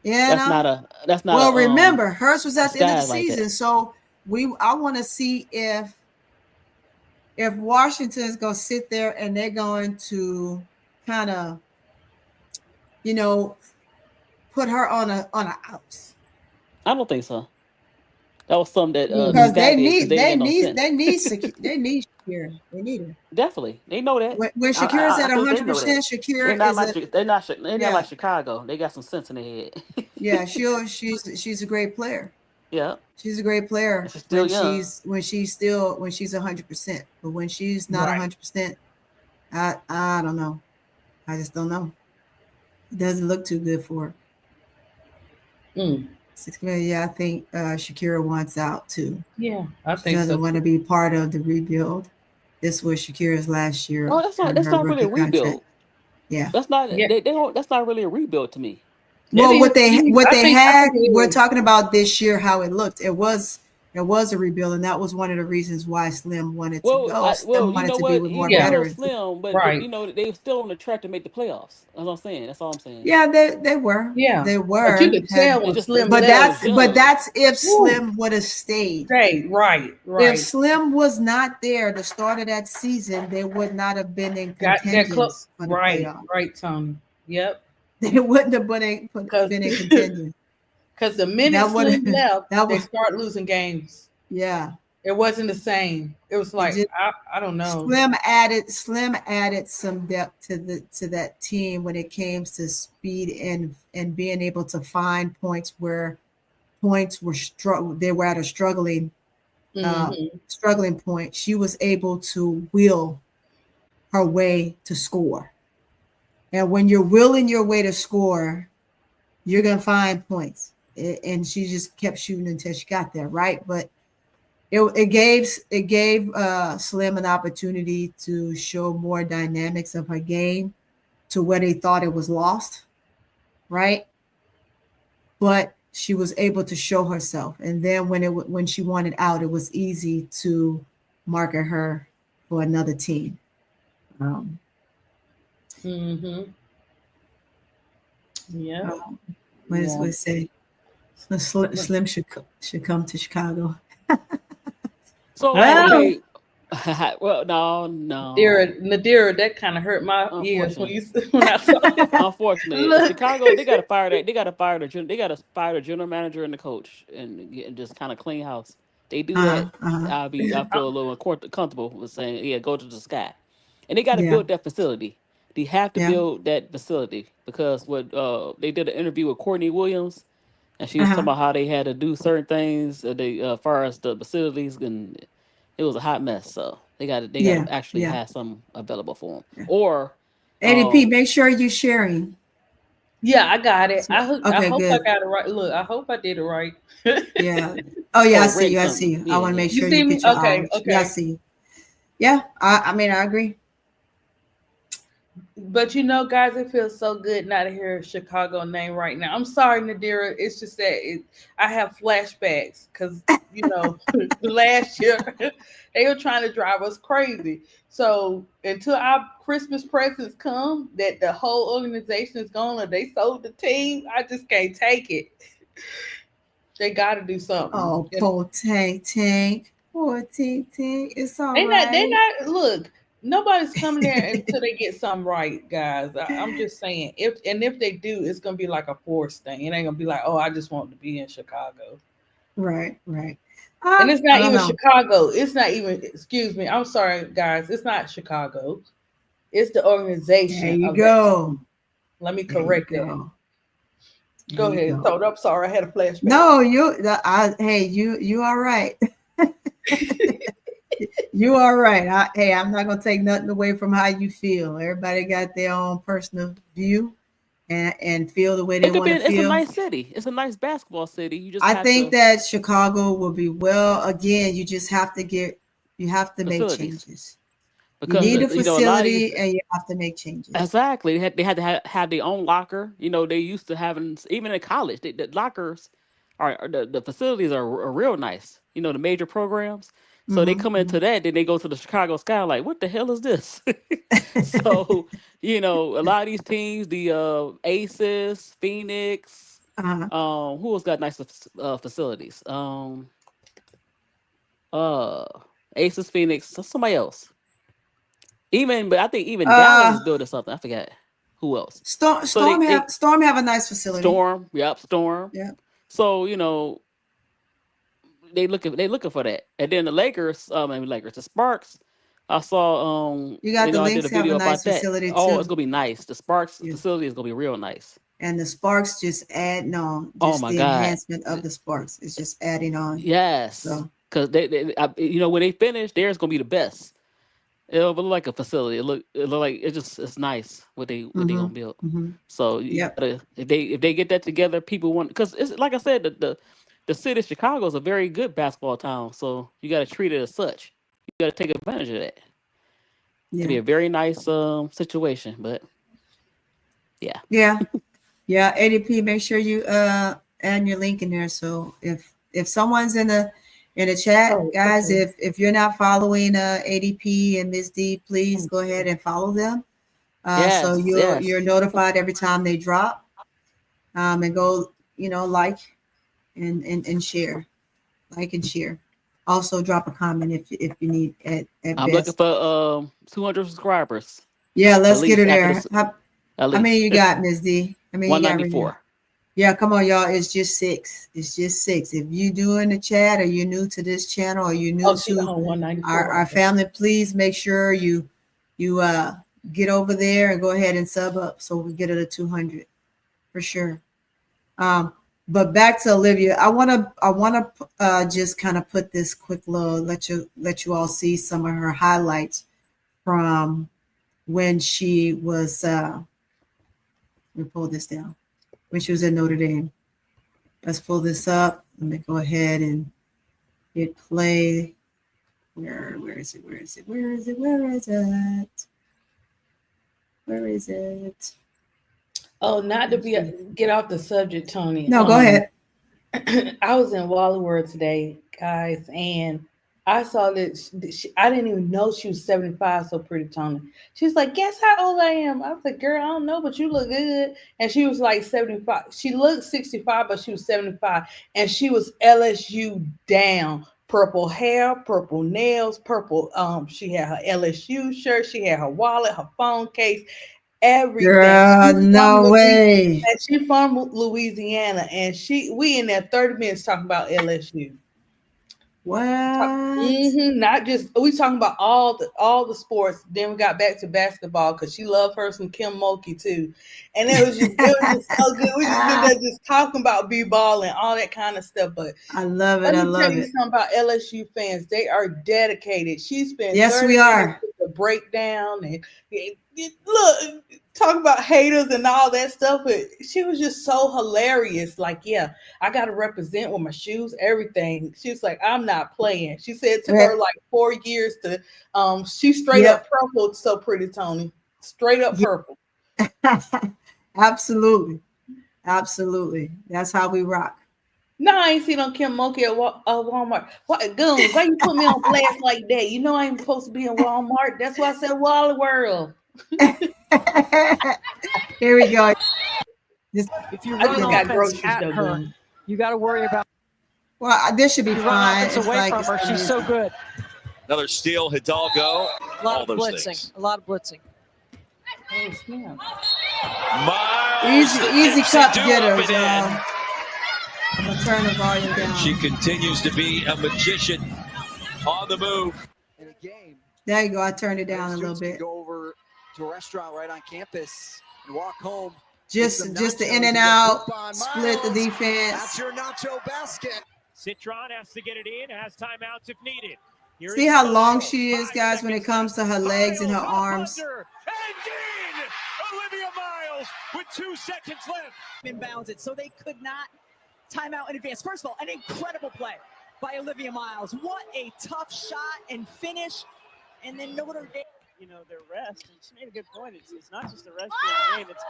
You know. That's not Well, a remember, hers was the at the end of the sky like season, that. so I want to see if Washington is going to sit there and they're going to kind of, you know, put her on a outs I don't think so. That was something that the Mm. because sky did because they ain't got no sense. they need Shakira. They need her. Definitely, they know that. When Shakira's I at think they know that. 100%, Shakira is a They're not yeah, like Chicago. They got some sense in their head. yeah. She's a great player. Yeah, She's a great and player she's still young. when she's 100%. But when she's not Right. 100%, I don't know. I just don't know. It doesn't look too good for her. Mm. Yeah, I think Shakira wants out too. Yeah, I She think so doesn't want to too. be part of the rebuild. This was Shakira's last year Oh, on that's her not really rookie a contract. rebuild. Yeah. That's not Yeah, they don't. That's not really a rebuild to me. it Well, is. what they I had, think it we're is. talking about this year how it looked. It was a rebuild, and that was one of the reasons why Slim wanted to go. Slim You wanted know to be what? with He more Yeah, rebuilt veterans. Slim, but right. they were still on the track to make the playoffs. That's what I'm saying. That's all I'm saying. Yeah, they were. Yeah, They but you were. could tell when It's Slim just But they left. was young. that's if Woo, Slim would have stayed. right, right, If right. Slim was not there the start of that season, they would not have been in Got that close. contentions for the Right, playoff. right, Tony. Yep. They wouldn't have Because been in contention. the minute That would Slim left, that they would start losing games. yeah. It wasn't the same. It was It like just I don't know. Slim added some depth to that team when it came to speed and being able to find points where points were they were at a uh, Hmm. struggling point. She was able to will her way to score. And when you're willing your way to score, you're going to find points. And she just kept shooting until she got there, right? But it gave Slim an opportunity to show more dynamics of her game to where they thought it was lost, right? But she was able to show herself, and then when she wanted out, it was easy to market her for another team. Mm-hmm. Yeah. What does it say? Slim should come to Chicago. So okay. Well, no. Nadira, that kind of hurt my ears when I saw it. Unfortunately, Chicago, they got to fire that. They got to fire the general manager and the coach, and just kind of clean house. They do that. I feel a little comfortable with saying, yeah, go to the sky, and they got to build that facility. They have to build that facility because what they did an interview with Courtney Williams, and she was talking about how they had to do certain things. As far as the facilities, and it was a hot mess. So they got to actually have some available for them. Or ADP, make sure you're sharing. Yeah, I got it. I hope good. I got it right. Look, I hope I did it right. Yeah. Oh yeah, I see you. I want to make sure you get your hours. Okay. Yeah, I see you. Yeah, I mean, I agree. But guys, it feels so good not to hear a Chicago name right now. I'm sorry, Nadira. It's just that I have flashbacks because last year they were trying to drive us crazy. So until our Christmas presents come, that the whole organization is gone or they sold the team, I just can't take it. They got to do something. Oh, poor Tank. Poor Tank. It's all right. They're not. Look. Nobody's coming there until they get something right, guys. I'm just saying. If they do, it's gonna be like a forced thing. It ain't gonna be like, oh, I just want to be in Chicago. Right. And it's not even Chicago. It's not even. Excuse me. I'm sorry, guys. It's not Chicago. It's the organization. There you go. Let me correct that. Go ahead. So I'm sorry. I had a flashback. No, you all right. You are right. I'm not gonna take nothing away from how you feel. Everybody got their own personal view and feel the way they want to feel. It's a nice city. It's a nice basketball city. I think that Chicago will be well. Again, you just have to make changes. Because you need a facility and you have to make changes. Exactly. They had to have their own locker. They used to having, even in college, the lockers the facilities are real nice. The major programs. So they come into that, then they go to the Chicago Sky like, what the hell is this? So, a lot of these teams, the Aces, Phoenix, who else got nice facilities? Aces, Phoenix, somebody else. But I think even Dallas is building something. I forgot who else. Storm have a nice facility. Storm. Yeah. So they looking for that, and then the Lakers, the Sparks. I saw you got the Lynx have a nice facility too. Oh, it's gonna be nice. The Sparks facility is gonna be real nice. And the Sparks just add enhancement of the Sparks. It's just adding on. Yes, because when they finish, theirs gonna be the best. It'll look like a facility. It look like it's nice what they gonna build. So if they get that together, people want, because it's like I said, the city of Chicago is a very good basketball town. So you got to treat it as such. You got to take advantage of that. It'll be a very nice situation. But yeah. ADP, make sure you add your link in there. So if someone's in the chat, guys, if you're not following ADP and Ms. D, please go ahead and follow them. So you're notified every time they drop. And go, like and share. Like and share. Also drop a comment if you need at I'm looking for 200 subscribers. Yeah, let's get it there. How many you got, Ms. D? I mean, 194. Yeah, come on, y'all. It's just 6. If you do in the chat, or you're new to this channel, or you're new to our family, please make sure you get over there and go ahead and sub up so we get it to 200 for sure. But back to Olivia, I want to just kind of put this quick little let you all see some of her highlights from when she was Let me pull this down. When she was at Notre Dame. Let's pull this up. Let me go ahead and hit play. Where is it? Where is it? Where is it? Where is it? Where is it? Oh, not to get off the subject, Tony. No, go ahead. I was in Wally World today, guys, and I saw that I didn't even know she was 75, so pretty, Tony. She was like, guess how old I am? I was like, girl, I don't know, but you look good. And she was like 75. She looked 65, but she was 75. And she was LSU down. Purple hair, purple nails, purple. She had her LSU shirt, she had her wallet, her phone case, everything. Girl, no way. And she's from Louisiana, and we in there 30 minutes talking about LSU. What? Not just we talking about all the sports. Then we got back to basketball because she loved her some Kim Mulkey too, and it was just so good. We just been there just talking about b-ball and all that kind of stuff. But I love it. let me I tell love you it. something about LSU fans. They are dedicated. She spent Yes, 30 we are. minutes with the breakdown and look, talk about haters and all that stuff. But she was just so hilarious. Like, yeah, I got to represent with my shoes, everything. She was like, I'm not playing. She said it took her like 4 years to. She's straight up purple. So pretty, Tony. Straight up purple. Absolutely, absolutely. That's how we rock. No, I ain't seen on Kim Mulkey at Walmart. What goons? Why you put me on blast like that? You know I ain't supposed to be in Walmart. That's why I said Wally World. Here we go. If you run offense at her, you got to worry about. Well, this should be fine. It's away from her. She's so good. Another steal, Hidalgo. A lot of blitzing. A lot of blitzing. Easy cup getters, y'all. I'm gonna turn the volume down. She continues to be a magician on the move. In a game, there you go. I turned it down a little bit. Go over to a restaurant right on campus and walk home. Just the in and out, split the defense. That's your nacho basket. Citron has to get it in. Has timeouts if needed. See how long she is, guys, when it comes to her legs and her arms. Olivia Miles with 2 seconds left. Inbounds it, so they could not time out in advance. First of all, an incredible play by Olivia Miles. What a tough shot and finish. And then Notre Dame. You know, their rest. And she made a good point. It's not just the rest of the game. It's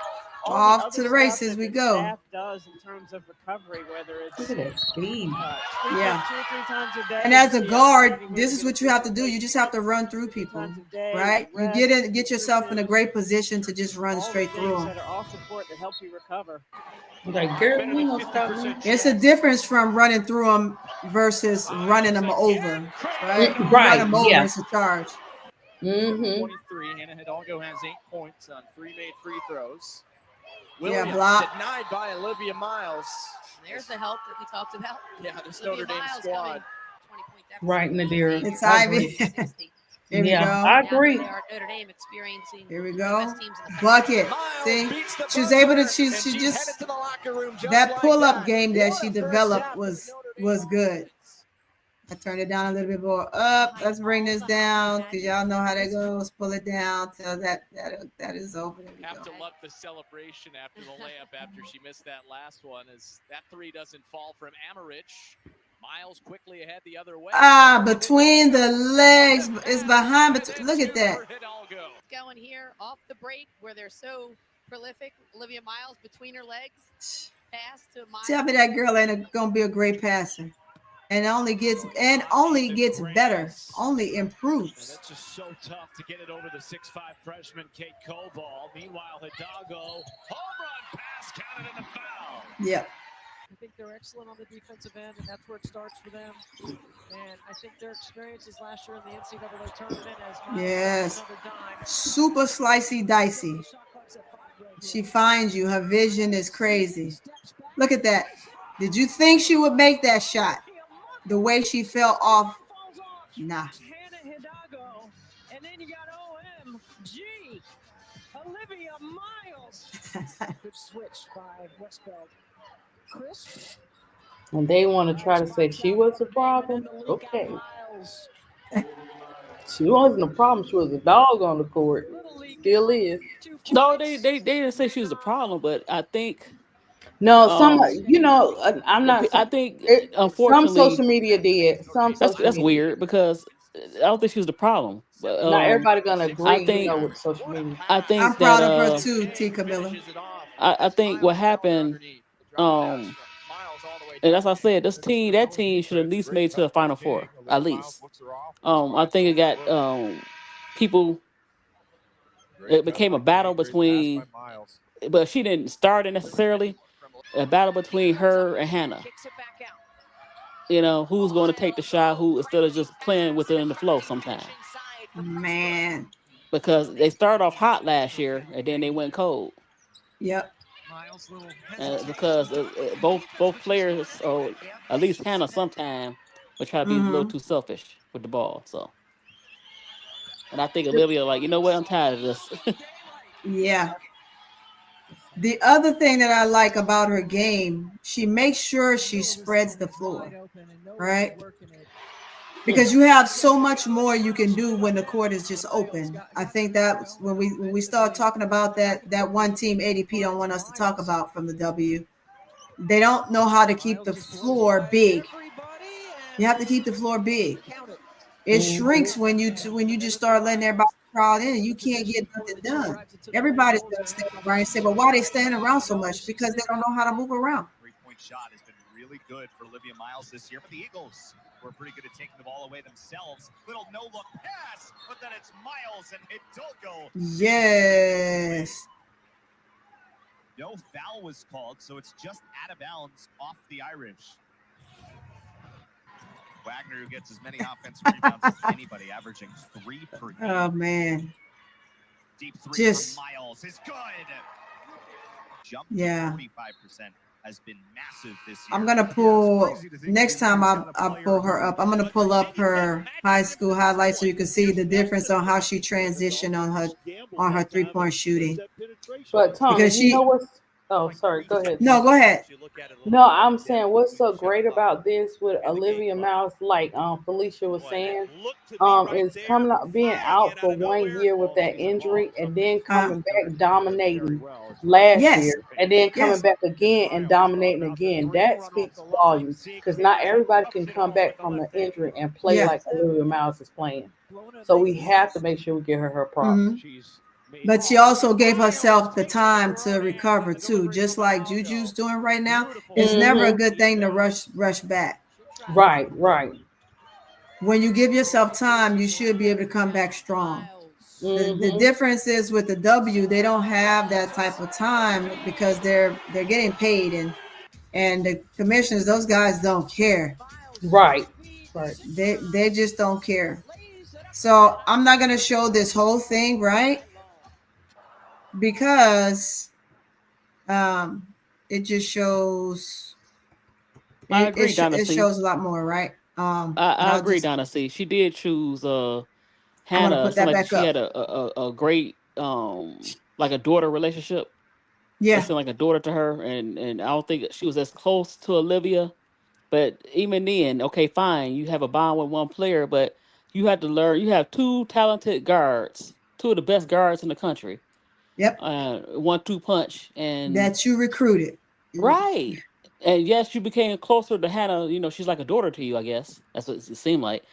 all off to the races we go. Staff does in terms of recovery, whether it's look at that speed. 2 or 3 times a day. And as a guard, this is what you have to do. You just have to run through people, right? You get yourself in a great position to just run straight through them. That are off support to help you recover. Like, girl, it's a difference from running through them versus running them over, right? Run them over is a charge. 23. Hannah Hidalgo has 8 points on 3 made free throws. Williams block. Denied by Olivia Miles. There's the help that we talked about. Yeah, this Notre Dame squad. Right, Nadira. It's Ivy. Here we go. I agree. Here we go. Bucket. See, she was able to. She just that pull-up game that she developed was good. I turned it down a little bit more up. Let's bring this down because y'all know how that goes. Pull it down till that is over. Have to love the celebration after the layup after she missed that last one as that 3 doesn't fall from Amarich. Miles quickly ahead the other way. Between the legs is behind. But look at that. Going here off the break where they're so prolific. Olivia Miles between her legs. Pass to Miles. Tell me that girl ain't gonna be a great passer. And only gets better, only improves. And it's just so tough to get it over the 6'5" freshman Kate Koval. Meanwhile, Hidalgo, home run pass counted in the foul. Yep. I think they're excellent on the defensive end, and that's where it starts for them. And I think their experiences last year in the NCAA tournament as super slicey dicey. She finds you. Her vision is crazy. Look at that. Did you think she would make that shot? The way she fell off, nah. Hannah Hidalgo, and then you got OMG, Olivia Miles. Good switch by Westbeld. Chris. And they want to try to say she was a problem. Okay. She wasn't a problem. She was a dog on the court. Little League still is. No, they didn't say she was the problem, but I think No, some um I'm not I saying think it. Some unfortunately social media did. Some social that's media. weird because I don't think she was the problem. But Not everybody gonna I agree, think with social media. I I'm think that proud of her too, T. Camilla. I think what happened um and as I said, that team should at least made to the Final Four at least. I think it got people. It became a battle between, but she didn't start it necessarily. A battle between her and Hannah. You know, who's going to take the shot? Who instead of just playing with it in the flow sometime. Man. Because they started off hot last year and then they went cold. Yep. Because both players, or at least Hannah, sometime would try to be a little too selfish with the ball. So, and I think Olivia, like, you know what, I'm tired of this. Yeah. The other thing that I like about her game, she makes sure she spreads the floor, right? Because you have so much more you can do when the court is just open. I think that when we start talking about that one team ADP don't want us to talk about from the W, they don't know how to keep the floor big. You have to keep the floor big. It shrinks when you just start letting everybody crowd in and you can't get nothing done. Everybody's gonna stand around and say, "But why they standing around so much?" Because they don't know how to move around. Three-point shot has been really good for Olivia Miles this year, but the Eagles were pretty good at taking the ball away themselves. Little no-look pass, but then it's Miles and Hidalgo. Yes. No foul was called, so it's just out of bounds off the Irish. Wagner, who gets as many offensive rebounds as anybody, averaging 3 per game. Oh man. Deep three Just from Miles is good. Jump to 45% has been massive this year. I'm gonna pull next time I pull her up. I'm gonna pull up her high school highlights so you can see the difference on how she transitioned on her 3-point shooting. But Tony, because you know what's? Oh, sorry. Go ahead. No, go ahead. No, I'm saying what's so great about this with Olivia Miles, like Felicia was saying, is coming out being out for 1 year with that injury and then coming back dominating last year and then coming back again and dominating again. That speaks volumes because not everybody can come back from an injury and play like Olivia Miles is playing. So we have to make sure we give her props. But she also gave herself the time to recover too, just like Juju's doing right now. It's never a good thing to rush back. Right. When you give yourself time, you should be able to come back strong. The difference is with the W, they don't have that type of time because they're getting paid and the commissioners, those guys don't care. Right. They just don't care. So I'm not gonna show this whole thing, right? Because it just shows I agree, Donna it C. shows a lot more, right? I agree, Donna C. She did choose I want Hannah. to put It seemed that like back she up. had a great like a daughter relationship. Yeah. It seemed like a daughter to her, and I don't think she was as close to Olivia. But even then, okay, fine, you have a bond with one player, but you have to learn. You have two talented guards, two of the best guards in the country. Yep. 1-2 punch, and that you recruited. right. And yes, you became closer to Hannah. You know, she's like a daughter to you, I guess. That's what it seemed like.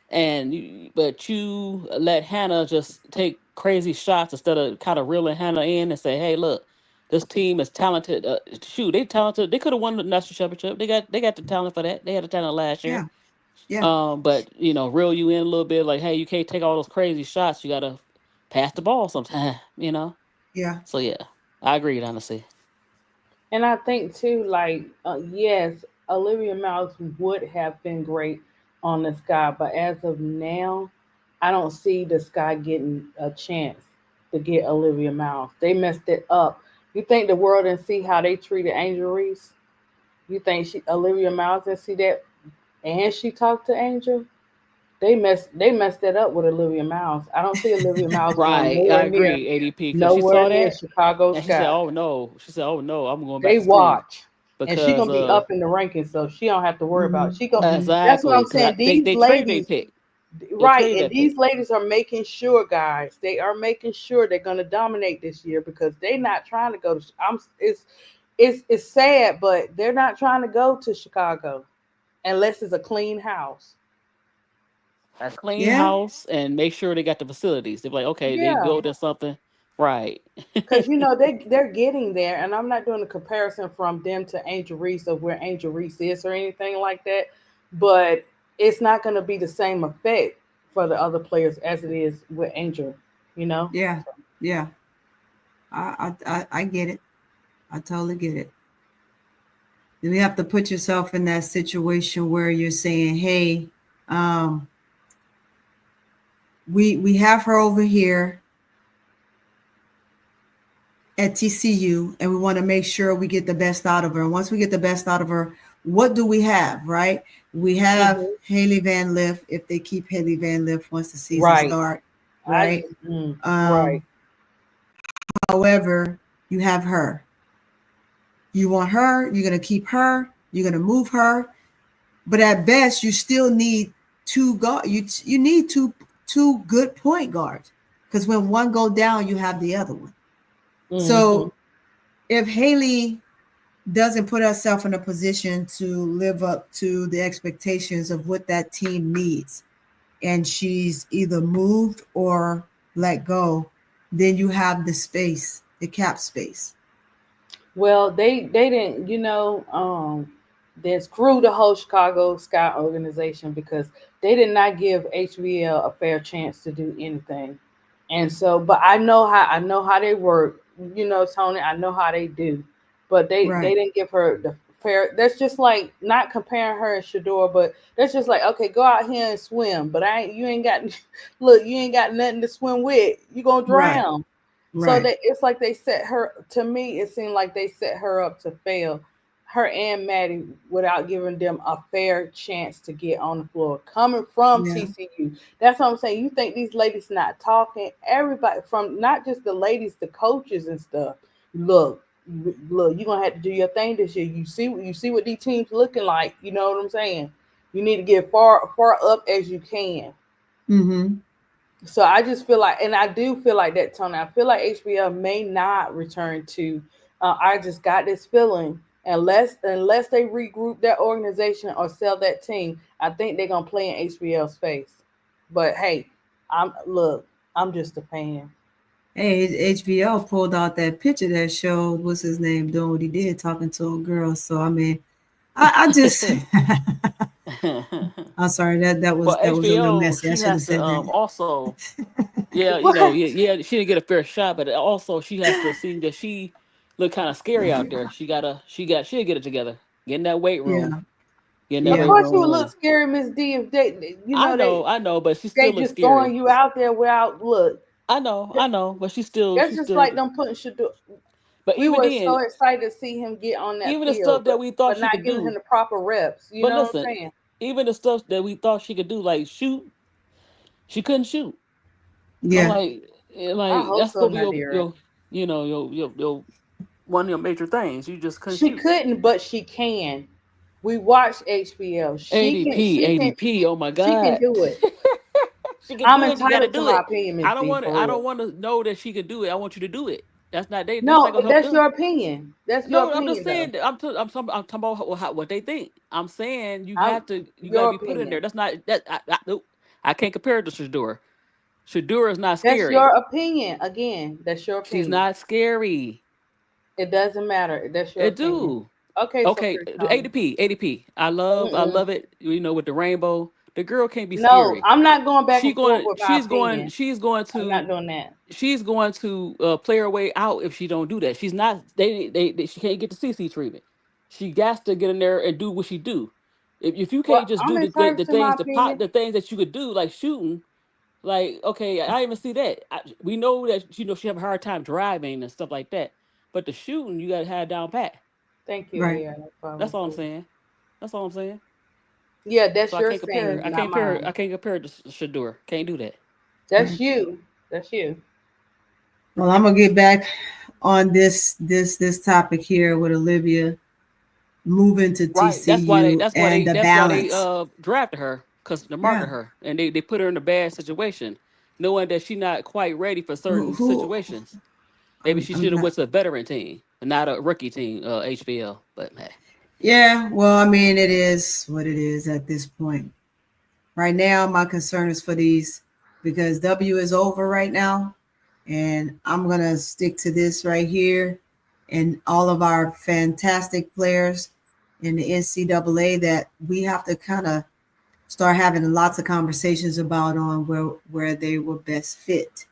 But you let Hannah just take crazy shots instead of kind of reeling Hannah in and say, "Hey, look, this team is talented. Shoot, they talented. They could have won the national championship. They got the talent for that. They had the talent last year. But you know, reel you in a little bit, like, hey, you can't take all those crazy shots. You got to pass the ball sometime. You know. Yeah. So yeah, I agree, honestly. And I think too, like, yes, Olivia Miles would have been great on the Sky, but as of now, I don't see the Sky getting a chance to get Olivia Miles. They messed it up. You think the world didn't see how they treated Angel Reese? You think Olivia Miles didn't see that, and she talked to Angel? They messed that up with Olivia Miles. I don't see Olivia Miles going Right, I agree, ADP, because she nowhere saw near that Chicago and she said, Sky. "Oh no," she said, "Oh no, I'm going back They to school." watch, and she Because gonna be up in the rankings, so she don't have to worry about it. She go. That's what exactly, I'm because saying. they These trade they ladies, pick. Right, and these ladies are making sure, guys. They are making sure they're going to dominate this year because they're not trying to go to. It's sad, but they're not trying to go to Chicago unless it's a clean house. A clean house and make sure they got the facilities. They're like, okay, they Yeah, build or something, right? because they're getting there, and I'm not doing a comparison from them to Angel Reese of where Angel Reese is or anything like that, but it's not going to be the same effect for the other players as it is with Angel. Yeah, yeah. I get it. I totally get it. You have to put yourself in that situation where you're saying, "Hey, we have her over here at TCU, and we want to make sure we get the best out of her. And once we get the best out of her, what do we have? Right? We have Haley Van Lith. If they keep Haley Van Lith once the season starts, right? Right. However, you have her. You want her. You're gonna keep her. You're gonna move her. But at best, you still need two guard. You need two good point guards because when one go down, you have the other one. So if Haley doesn't put herself in a position to live up to the expectations of what that team needs, and she's either moved or let go, then you have the space, the cap space. Well, they didn't, they screwed the whole Chicago Sky organization because they did not give HBL a fair chance to do anything. And so, but I know how they work, Tony. I know how they do, but they didn't give her the fair. That's just like not comparing her and Shador, but that's just like, okay, go out here and swim, but you ain't got nothing to swim with. You gonna drown. So it's like they set her. To me, it seemed like they set her up to fail, her and Maddie, without giving them a fair chance to get on the floor. Coming from TCU, that's what I'm saying. You think these ladies not talking? Everybody, from not just the ladies, the coaches and stuff. Look, you're gonna have to do your thing this year. You see what these teams looking like. You know what I'm saying? You need to get far up as you can. Mm-hmm. So I just feel like, and I do feel like that, Tony. I feel like HBL may not return to. I just got this feeling, unless they regroup that organization or sell that team, I think they're gonna play in HBL's face. But hey, I'm just a fan. Hey, HBL pulled out that picture that showed what's his name doing what he did, talking to a girl. So I mean, I just I'm sorry that was a little messy. I should have said that. Also, she didn't get a fair shot, but also she has to see that she looked kind of scary out there. She'll get it together. Get in that weight room. Get in that Of weight course, you would room. look scary, Miss D. If I know, but she still they looks just scary. throwing you out there without look. I know, but she's still. That's just like them putting Shador. But We even were then, so excited to see him get on that even the field, stuff that we thought but she not could giving do. him the proper reps. You But know what I'm listen, saying? even the stuff that we thought she could do, like shoot, she couldn't shoot. Yeah. I'm I like hope that's so, gonna be my dear. your one of your major things. You just couldn't She shoot. couldn't, but she can. We watched HBL. ADP. Oh my She can God. do it. She can I'm do it. You got to entitled to do my it. opinion, Miss I don't D, want to. for I real. don't want to know that she can do it. I want you to do it. That's not No, gonna help that's them. your opinion. That's your No, I'm just opinion, though. saying. I'm talking about what they think. I'm saying you got to Your be put in there. opinion. That's not that. Nope. I can't compare it to Shador. Shador is not That's scary. your opinion. Again, that's your She's opinion. not scary. It doesn't matter. That's your It opinion. do. Okay, so Okay, Chris Tony. ADP. I love it. With the rainbow. The girl can't be No, scary. I'm not going back and forth with my She's going opinion. I'm to not doing that. play her way out if she don't do that. She's not. She can't get the CC treatment. She got to get in there and do what she do. If you Well, can't just I'm do entitled the to my things opinion. the things that you could do like shooting, like okay, I even see that. We know that she have a hard time driving and stuff like that. But the shooting you got to have down pat. Thank you. Right. Yeah, no problem. That's all I'm saying. That's all I'm saying. Yeah, that's So I your can't compare her. saying, not mine. I can't compare her to Shador. Can't do that. That's you. That's you. Well, I'm gonna get back on this topic here with Olivia moving to Right. TCU and the That's why they balance. drafted her because to market her, and they put her in a bad situation, knowing that she's not quite ready for certain situations. Maybe she should have went to a veteran team, and not a rookie team, HBL. But hey. Yeah, well, I mean, it is what it is at this point. Right now, my concern is for these because W is over right now, and I'm gonna stick to this right here, and all of our fantastic players in the NCAA that we have to kind of start having lots of conversations about on where they will best fit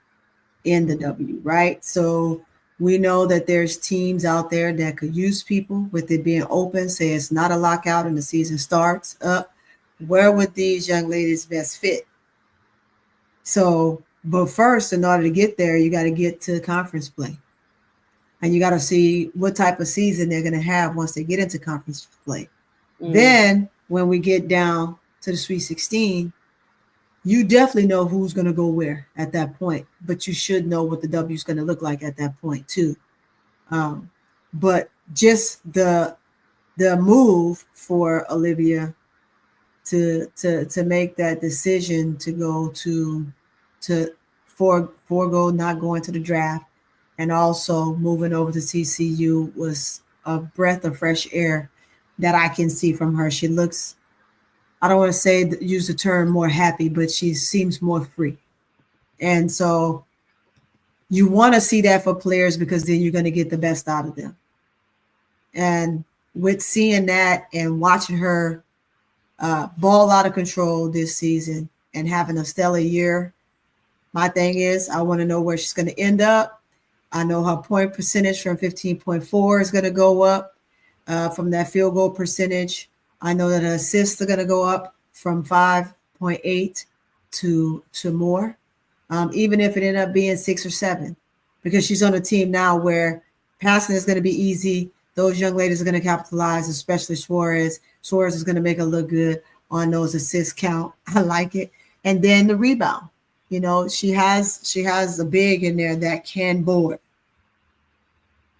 in the W, right? So we know that there's teams out there that could use people with it being open, say it's not a lockout and the season starts up. Where would these young ladies best fit? So, but first, in order to get there, you got to get to conference play. And you got to see what type of season they're going to have once they get into conference play. Then when we get down to the Sweet 16, you definitely know who's going to go where at that point, but you should know what the W is going to look like at that point too. But just the move for Olivia to make that decision to go to forego not going to the draft and also moving over to TCU was a breath of fresh air that I can see from her. She looks, I don't want to say use the term more happy, but she seems more free. And so you want to see that for players because then you're going to get the best out of them. And with seeing that and watching her ball out of control this season and having a stellar year, my thing is I want to know where she's going to end up. I know her point percentage from 15.4 is going to go up from that field goal percentage. I know that her assists are going to go up from 5.8 to more, even if it ended up being 6 or 7, because she's on a team now where passing is going to be easy. Those young ladies are going to capitalize, especially Suarez. Suarez is going to make her look good on those assist count. I like it. And then the rebound. You know, she has a big in there that can board.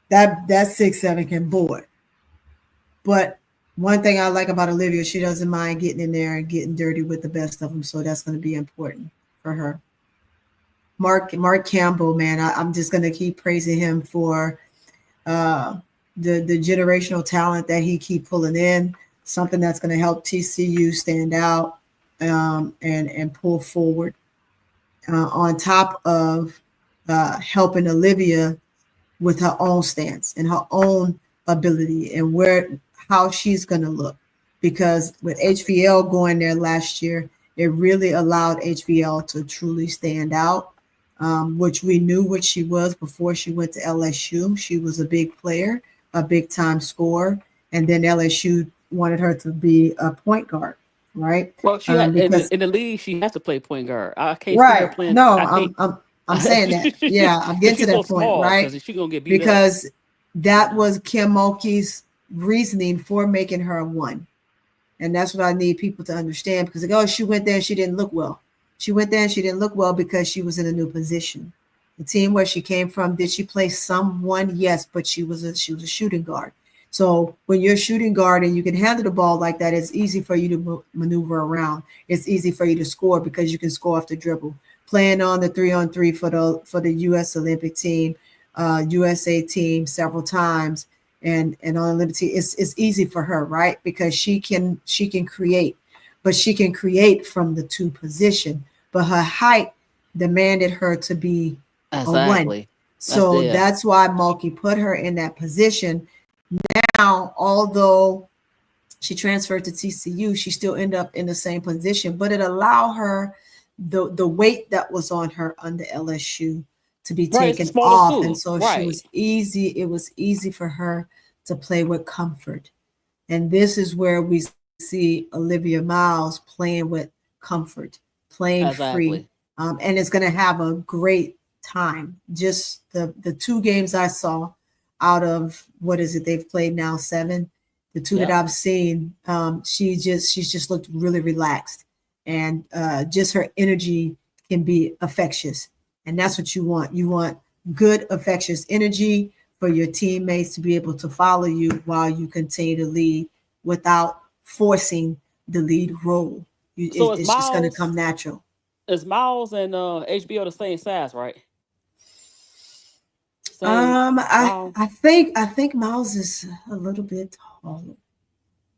That 6'7" can board. But one thing I like about Olivia, she doesn't mind getting in there and getting dirty with the best of them. So that's going to be important for her. Mark Campbell, man, I'm just going to keep praising him for the generational talent that he keep pulling in, something that's going to help TCU stand out and pull forward. On top of helping Olivia with her own stance and her own ability and how she's going to look. Because with HVL going there last year, it really allowed HVL to truly stand out, which we knew what she was before she went to LSU. She was a big player, a big-time scorer, and then LSU wanted her to be a point guard. Right. Well, she had, in the league, she has to play point guard. I can't see her playing. No, I'm saying that. Yeah, I'm getting to that point, small, right? She's gonna get beat because that was Kim Mulkey's reasoning for making her a 1, and that's what I need people to understand. Because like, she went there and she didn't look well. She went there and she didn't look well because she was in a new position. The team where she came from, did she play someone? Yes, but she was a shooting guard. So when you're a shooting guard and you can handle the ball like that, it's easy for you to maneuver around. It's easy for you to score because you can score off the dribble. Playing on the 3-on-3 for the U.S. Olympic team, USA team several times, and on Olympic team, it's easy for her, right? Because she can create, but she can create from the 2 position. But her height demanded her to be a 1. So that's why Mulkey put her in that position. Now, although she transferred to TCU, she still ended up in the same position, but it allowed her the weight that was on her under LSU to be taken off. And so she was easy. It was easy for her to play with comfort. And this is where we see Olivia Miles playing with comfort, playing free. And it's going to have a great time. Just the 2 games I saw out of what is it they've played now 7, the 2 that I've seen, she's just looked really relaxed, and just her energy can be infectious, and that's what you want good infectious energy for your teammates to be able to follow you while you continue to lead without forcing the lead role. So is it's just going to Miles? come natural. Is Miles and HBO the same size, right? Same Miles? I think Miles is a little bit taller.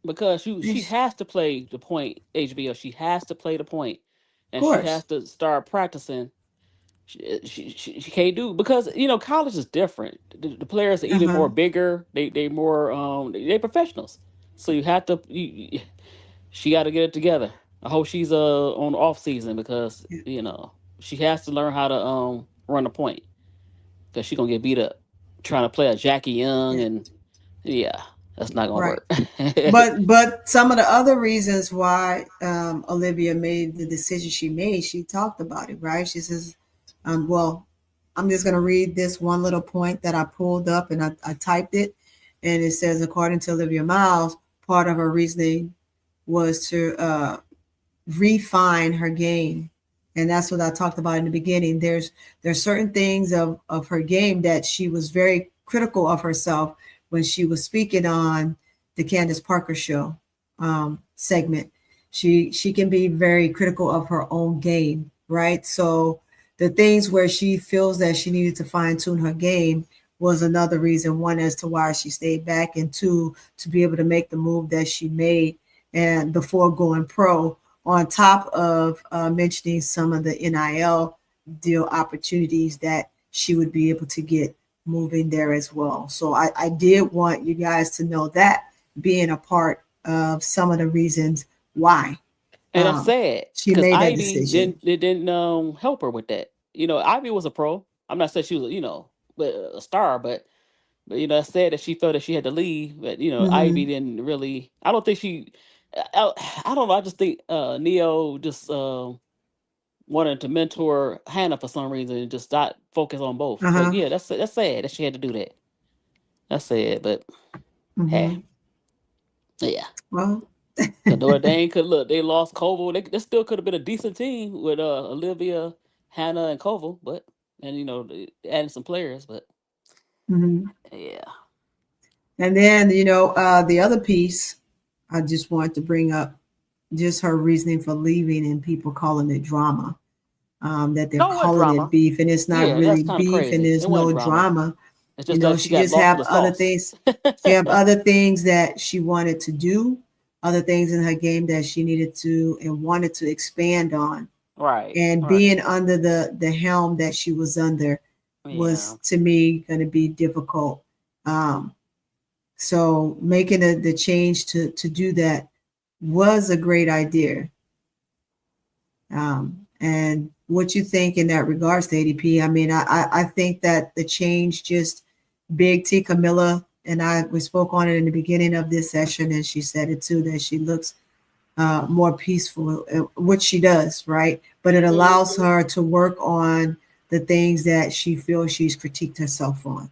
Because she has to play the point, HBO. She has to play the point, Of and she has course. to start practicing. She can't do, because college is different. The players are even more bigger. They more they professionals. So you have to she got to get it together. I hope she's on the off season, because she has to learn how to run the point, because she's gonna get beat up trying to play a Jackie Young, and that's not gonna Right. work. But some of the other reasons why Olivia made the decision she made, she talked about it, right? She says, well, I'm just going to read this one little point that I pulled up, and I typed it. And it says, according to Olivia Miles, part of her reasoning was to refine her game. And that's what I talked about in the beginning. There's certain things of her game that she was very critical of herself when she was speaking on the Candace Parker show segment. She can be very critical of her own game, right? So the things where she feels that she needed to fine tune her game was another reason. One, as to why she stayed back, and two, to be able to make the move that she made and before going pro, on top of mentioning some of the NIL deal opportunities that she would be able to get moving there as well. So I did want you guys to know that, being a part of some of the reasons why. And that's sad, She because made that Ivy decision. didn't help her with that. Ivy was a pro. I'm not saying she was a star, but it's sad that she felt that she had to leave. But Ivy didn't really. I don't think she. I don't know. I just think Neo just wanted to mentor Hannah for some reason, and just not focus on both. But yeah, that's sad that she had to do that. That's sad, but hey, yeah. Well, Notre Dame could look. They lost Koval. They still could have been a decent team with Olivia, Hannah, and Koval, but they adding some players, but yeah. And then the other piece I just wanted to bring up, just her reasoning for leaving, and people calling it drama. That they're calling it beef, and it's not really beef, and there's no drama. It's just that She got just lost have in the other sauce. things. She have other things that she wanted to do, other things in her game that she needed to and wanted to expand on. Right. And being under the helm that she was under was, to me, going to be difficult. So making the change to do that was a great idea. And what you think in that regards to ADP? I mean, I think that the change, just Big T, Camilla, and we spoke on it in the beginning of this session, and she said it too, that she looks more peaceful, which she does, right? But it allows her to work on the things that she feels she's critiqued herself on.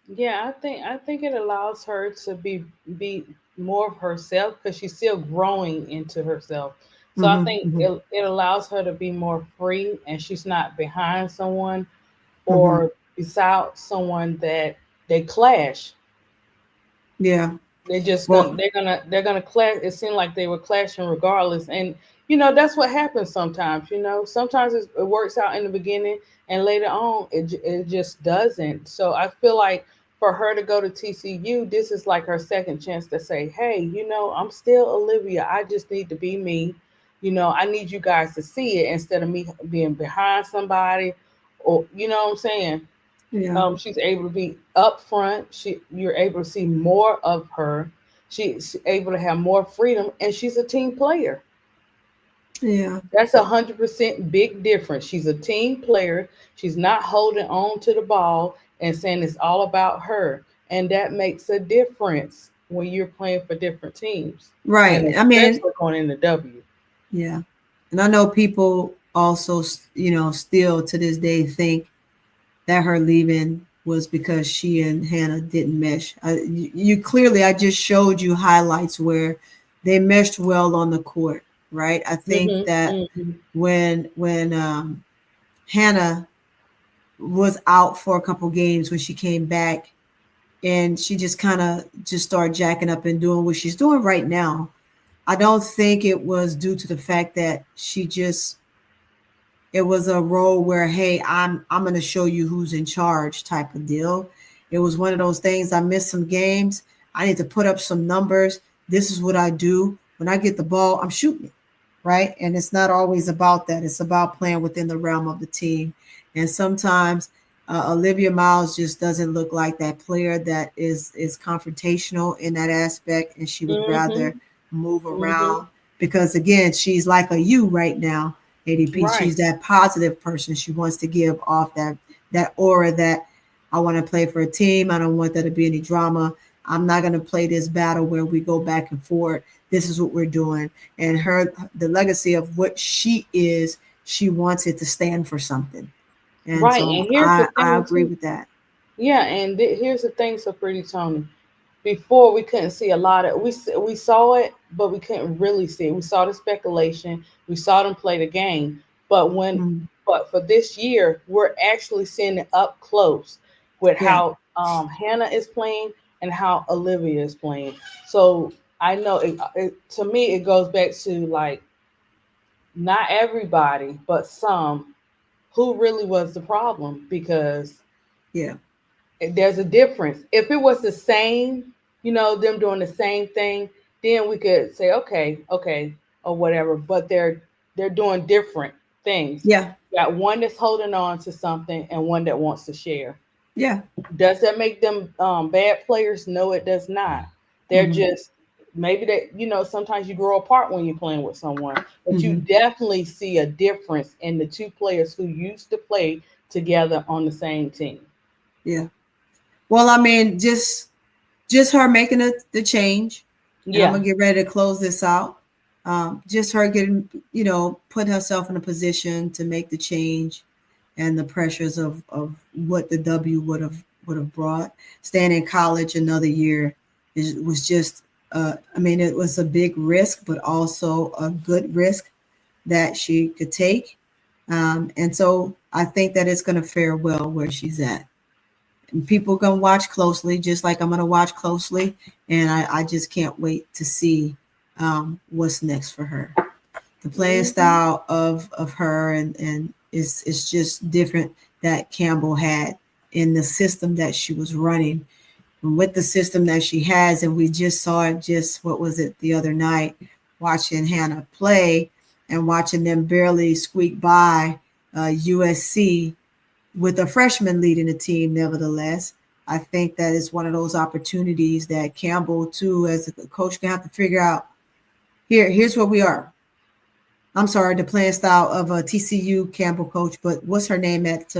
Yeah, I think it allows her to be more of herself, because she's still growing into herself. So I think it allows her to be more free, and she's not behind someone or beside someone that they clash. Yeah. They're gonna clash. It seemed like they were clashing regardless, and that's what happens sometimes. Sometimes it works out in the beginning, and later on it just doesn't. So I feel like for her to go to TCU, this is like her second chance to say, hey, I'm still Olivia. I just need to be me. I need you guys to see it, instead of me being behind somebody, or you know what I'm saying. Yeah. She's able to be upfront. You're able to see more of her. She's able to have more freedom, and she's a team player. Yeah. That's 100% big difference. She's a team player. She's not holding on to the ball and saying it's all about her. And that makes a difference when you're playing for different teams. Right. And I mean, going in the W. Yeah. And I know people also, still to this day think that her leaving was because she and Hannah didn't mesh. You clearly, I just showed you highlights where they meshed well on the court, right? I think that when Hannah was out for a couple games, when she came back, and she just kind of just started jacking up and doing what she's doing right now, I don't think it was due to the fact that it was a role where, hey, I'm going to show you who's in charge type of deal. It was one of those things. I missed some games. I need to put up some numbers. This is what I do. When I get the ball, I'm shooting it, right? And it's not always about that. It's about playing within the realm of the team. And sometimes Olivia Miles just doesn't look like that player that is confrontational in that aspect, and she would rather move around because, again, she's like a you right now, ADP. Right. She's that positive person. She wants to give off that aura that I want to play for a team. I don't want there to be any drama. I'm not going to play this battle where we go back and forth. This is what we're doing. And the legacy of what she is, she wants it to stand for something. And Right. so And here's the I thing agree too. with that. Yeah, and here's the thing, so Pretty Tony. Before we couldn't see a lot of we saw it, but we couldn't really see it. We saw the speculation, we saw them play the game, but but for this year, we're actually seeing it up close with Yeah. how Hannah is playing and how Olivia is playing. So I know to me it goes back to like not everybody, but some who really was the problem because Yeah. there's a difference. If it was the same, them doing the same thing, then we could say okay, or whatever. But they're doing different things. Yeah. You got one that's holding on to something and one that wants to share. Yeah. Does that make them bad players? No, it does not. They're just maybe that sometimes you grow apart when you're playing with someone, but you definitely see a difference in the two players who used to play together on the same team. Yeah. Well, I mean, just her making the change, and I'm Yeah. gonna get ready to close this out. Just her getting, putting herself in a position to make the change, and the pressures of what the W would have brought. Staying in college another year was just, I mean, it was a big risk, but also a good risk that she could take. And so I think that it's going to fare well where she's at. And people going to watch closely, just like I'm going to watch closely. And I just can't wait to see what's next for her. The playing style of her and it's just different that Campbell had in the system that she was running. And with the system that she has, and we just saw it what was it, the other night, watching Hannah play and watching them barely squeak by USC with a freshman leading the team. Nevertheless, I think that is one of those opportunities that Campbell, too, as a coach, can have to figure out. Here's where we are. I'm sorry, the playing style of a TCU Campbell coach, but what's her name at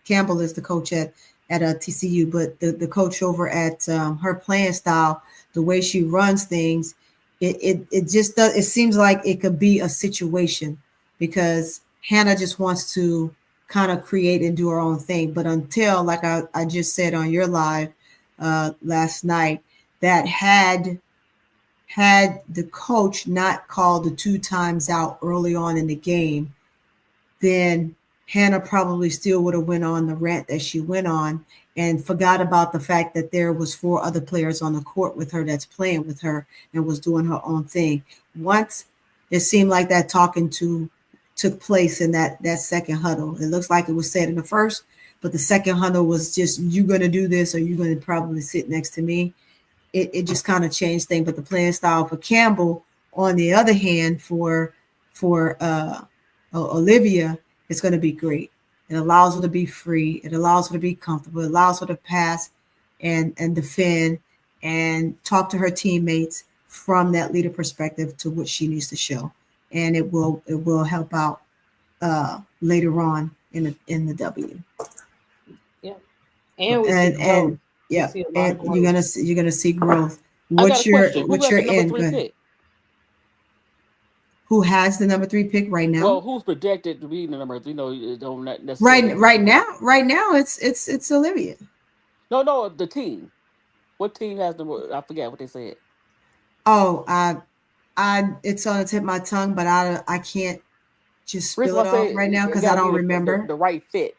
Campbell is the coach at TCU, but the coach over at her playing style, the way she runs things, it just does. It seems like it could be a situation because Hannah just wants to kind of create and do her own thing. But until, like I just said on your live last night, that had the coach not called the 2 times out early on in the game, then Hannah probably still would have went on the rant that she went on and forgot about the fact that there was 4 other players on the court with her that's playing with her and was doing her own thing. Once it seemed like that talking to took place in that second huddle. It looks like it was said in the first, but the second huddle was just, you going to do this or you're going to probably sit next to me. It just kind of changed things. But the playing style for Campbell, on the other hand, for Olivia, it's going to be great. It allows her to be free. It allows her to be comfortable. It allows her to pass and defend and talk to her teammates from that leader perspective to what she needs to show. And it will help out later on in the W. Yeah, and we see growth. Yeah, We see a lot of and you're gonna see growth. I got a question. Who What's got your the number end? 3 pick? Who has the number 3 pick right now? Well, who's projected to be the number? It don't necessarily. Right now, it's Olivia. No, the team. What team has the? I forget what they said. Oh, it's on the tip of my tongue, but I can't just spill it off right now because I don't remember. The right fit.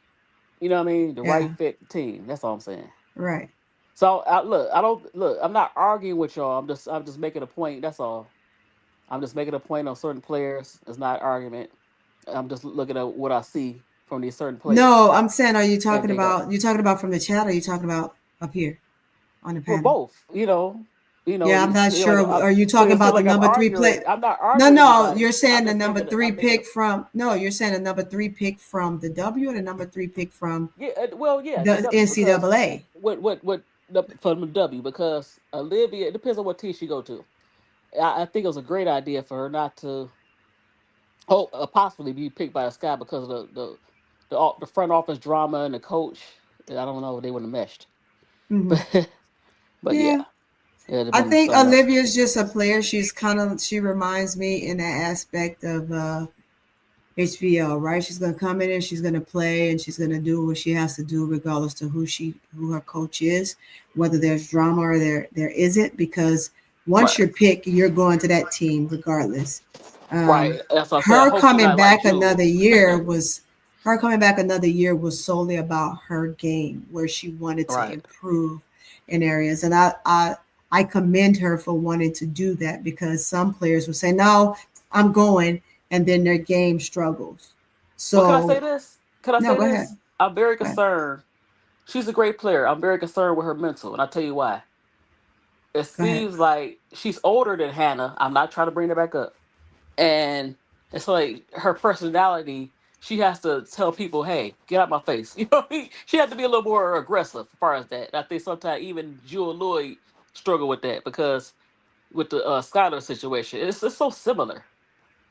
You know what I mean? The right fit team. That's all I'm saying. Right. So I'm not arguing with y'all. I'm just making a point. That's all. I'm just making a point on certain players. It's not an argument. I'm just looking at what I see from these certain players. No, I'm saying, are you And talking about from the chat, or are you talking about up here on the well, panel? both. Yeah, I'm not sure. Like Are you talking about the number 3 play? I'm not No, arguing anybody. you're saying I'm the just number making. 3 pick from. No, you're saying the number 3 pick from the W, or the number 3 pick from Yeah, the the W, because NCAA. from the W, because Olivia, it depends on what team she go to. I think it was a great idea for her not to possibly be picked by a Sky, because of the front office drama and the coach. I don't know if they wouldn't have meshed. Mm-hmm. But Yeah. it'd have I been think something else. Olivia's just a player. She reminds me in that aspect of HVL, right? She's gonna come in and she's gonna play and she's gonna do what she has to do, regardless to who her coach is, whether there's drama or there isn't, because once you're picked, you're going to that team regardless. Right. That's what I said. I Her hope she's coming not like back Jewel. another year was solely about her game, where she wanted to Right. improve in areas. And I commend her for wanting to do that, because some players will say, no, I'm going, and then their game struggles. So But can I say this? No, go ahead. I'm very Go ahead. concerned. She's a great player. I'm very concerned with her mental, and I'll tell you why. It Go ahead. seems like she's older than Hannah. I'm not trying to bring her back up. And it's like her personality, she has to tell people, hey, get out my face. She has to be a little more aggressive as far as that. I think sometimes even Jewel Lloyd struggle with that, because with the Skylar situation, it's so similar.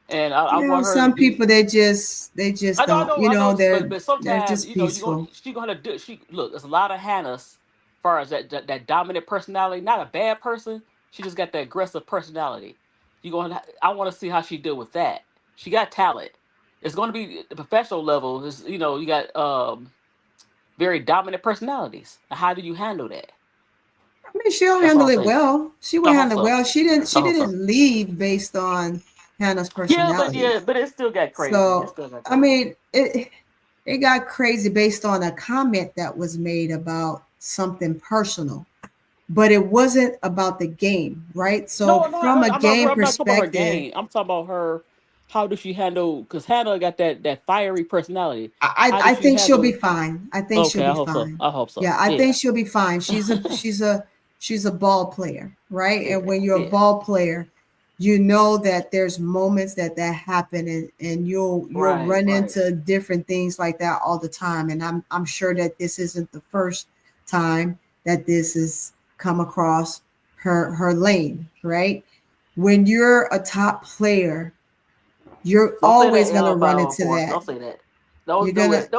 And I want her to Some be. people they just I don't, know, they're but sometimes just you're peaceful. she gonna do. There's a lot of Hannahs, as far as that dominant personality. Not a bad person. She just got that aggressive personality. I want to see how she deal with that. She got talent. It's going to be the professional level. You got very dominant personalities. How do you handle that? I mean, she'll That's all handle I'm it saying. well. She will I hope handle it so. well. She I hope so. didn't leave based on Hannah's personality. But it still got crazy. So I mean, it got crazy based on a comment that was made about something personal, but it wasn't about the game, right? So from a game I'm not talking about her perspective, game. I'm talking about her. How does she handle? Because Hannah got that fiery personality. I think she'll be fine. I think she'll Okay, I be hope so. fine. I hope so. Yeah, I think she'll be fine. She's a ball player, right? And when you're a ball player, you know that there's moments that happen, and you'll run into different things like that all the time. And I'm sure that this isn't the first time that this has come across her lane, right? When you're a top player, you're always going to run into that. Don't say that. Don't do it.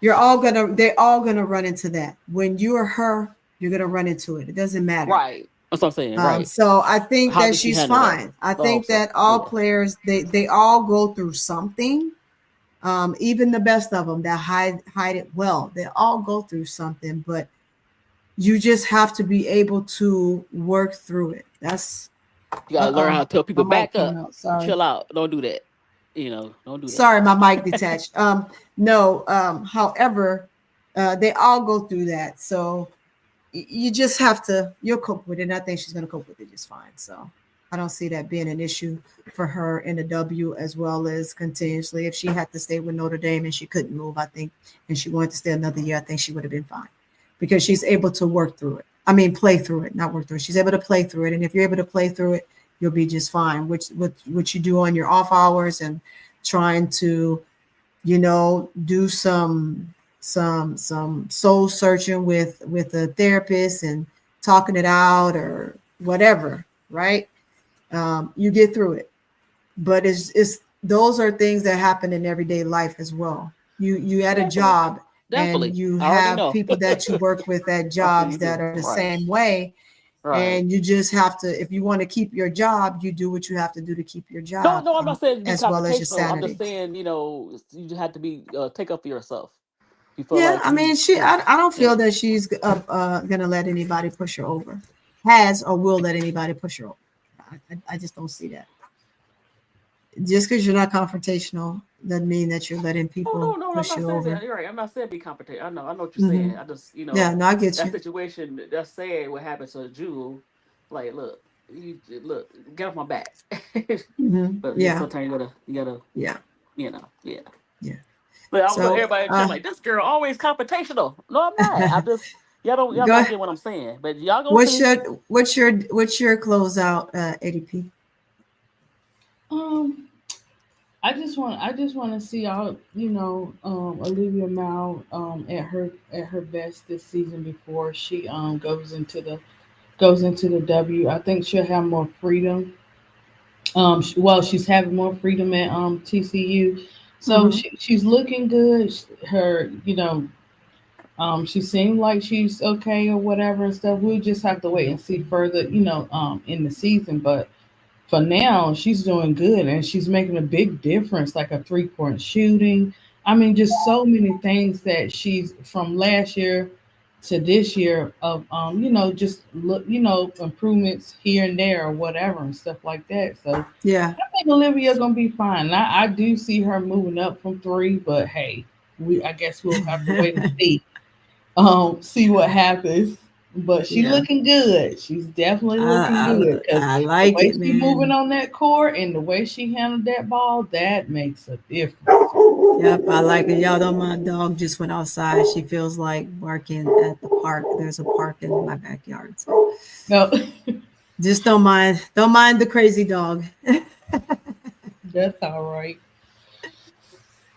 They're all gonna run into that. When you're her, you're gonna run into it. It doesn't matter. Right. That's what I'm saying. Right. So I think How that does she she's handle fine. that? I think that all players they all go through something. Even the best of them that hide it well, they all go through something, but you just have to be able to work through it. That's You gotta learn how to tell people my mic back up. came out. Sorry. Chill out. Don't do that. Don't do that. Sorry, my mic detached. However, they all go through that. So you just have to, you'll cope with it. And I think she's going to cope with it just fine. So I don't see that being an issue for her in the W, as well as continuously. If she had to stay with Notre Dame and she couldn't move, I think, and she wanted to stay another year, I think she would have been fine, because she's able to work through it. I mean, play through it, not work through it. She's able to play through it. And if you're able to play through it, you'll be just fine. Which you do on your off hours, and trying to, do some soul searching with a therapist and talking it out or whatever, right? You get through it. But it's those are things that happen in everyday life as well. You at a job, and you have people that you work with at jobs that are the same way. Right. And you just have to, if you want to keep your job, you do what you have to do to keep your job. No, I'm not saying be as well as your sanity. I'm just saying, you just have to be take up for yourself. I don't feel that she's gonna let anybody push her over, or will let anybody push her over. I just don't see that. Just because you're not confrontational doesn't mean that you're letting people push you over. That. You're right. I'm not saying be confrontational. I know what you're saying. I just, I get that you. situation, that's sad what happened to Jewel. Like, look, you look, get off my back. But Yeah. sometimes you gotta, Yeah. yeah. Yeah. But I was So everybody in the chat like, this girl always confrontational. No, I'm not. I just y'all go. not get what I'm saying. But y'all gonna What's see. your closeout, ADP? I just want to see all Olivia Mao at her best this season before she goes into the W. I think she'll have more freedom. She's having more freedom at TCU, so she's looking good. Her she seemed like she's okay or whatever and stuff. We'll just have to wait and see further, in the season. But for now, she's doing good and she's making a big difference, like a 3-point shooting. I mean, just so many things that she's from last year to this year of just look, improvements here and there or whatever and stuff like that. So Yeah. I think Olivia's gonna be fine. I do see her moving up from 3, but hey, I guess we'll have to wait and see what happens. But she's looking good. She's definitely looking good because I the like way it, she's moving man. on that court and the way she handled that ball, that makes a difference. Yep, I like it. Y'all don't mind. Dog just went outside. She feels like barking at the park. There's a park in my backyard. So No, just don't mind. Don't mind the crazy dog. that's all right.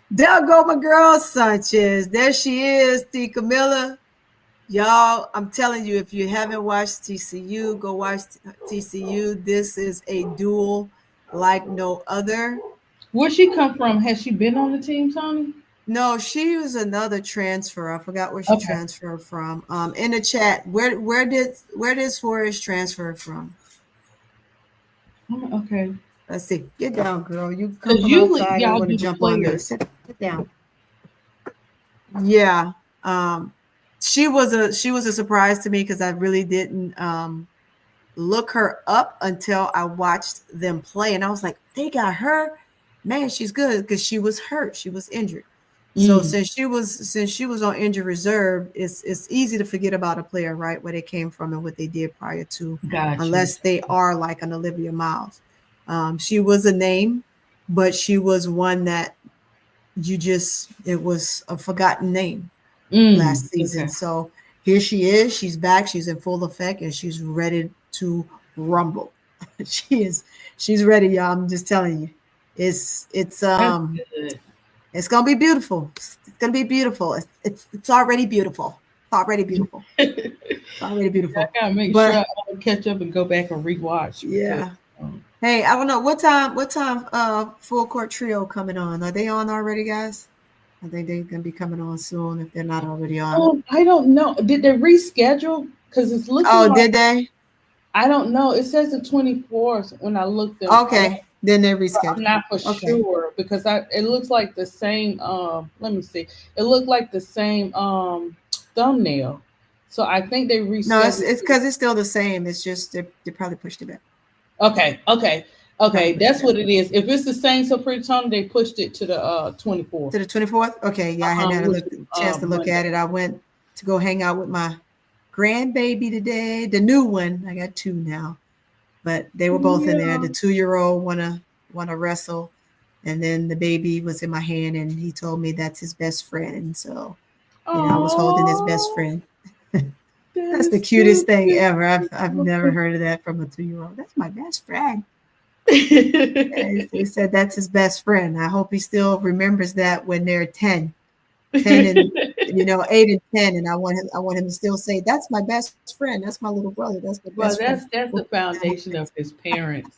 There go my girl Sanchez. There she is, the Camilla. Y'all, I'm telling you, if you haven't watched TCU, go watch TCU. This is a duel like no other. Where she come from? Has she been on the team, Tony? No, she was another transfer. I forgot where she transferred from. In the chat, where did Suarez transfer from? Okay. Let's see. Get down, girl. You come Because from usually outside and y'all want to do the jump on there. players. Sit down. Yeah. She was a surprise to me because I really didn't look her up until I watched them play, and I was like, they got her. Man, she's good because she was hurt. She was injured. So since she was on injured reserve, it's easy to forget about a player, right? Where they came from and what they did prior to, unless they are like an Olivia Miles. She was a name, but she was one that it was a forgotten name last season. Okay. So here she is. She's back. She's in full effect, and she's ready to rumble. She's ready, y'all. I'm just telling you. It's gonna be beautiful. It's gonna be beautiful. It's already beautiful. It's already beautiful. It's already beautiful. I gotta make sure I catch up and go back and rewatch. Yeah. Hey, I don't know what time Full Court Trio coming on. Are they on already, guys? I think they're gonna be coming on soon if they're not already on. Oh, I don't know. Did they reschedule? Because it's looking. Oh, did they? I don't know. It says the 24th when I looked at. Okay, then they rescheduled. I'm not for sure because it looks like the same. Let me see. It looked like the same thumbnail. So I think they rescheduled. No, it's because it's still the same. It's just they probably pushed it back. Okay. That's what it is. If it's the same, so pretty Tony, they pushed it to the 24th. To the 24th. Okay, yeah, I hadn't had a chance to look at it. I went to go hang out with my grandbaby today. The new one. I got 2 now, but they were both in there. The 2-year-old wanna wrestle, and then the baby was in my hand, and he told me that's his best friend. So, I was holding his best friend. That's the cutest thing ever. I've never heard of that from a 2-year-old. That's my best friend. He said that's his best friend. I hope he still remembers that when they're 10 and 8 and 10. And I want him to still say, that's my best friend. That's my little brother. That's my best friend. That's the foundation of his parents,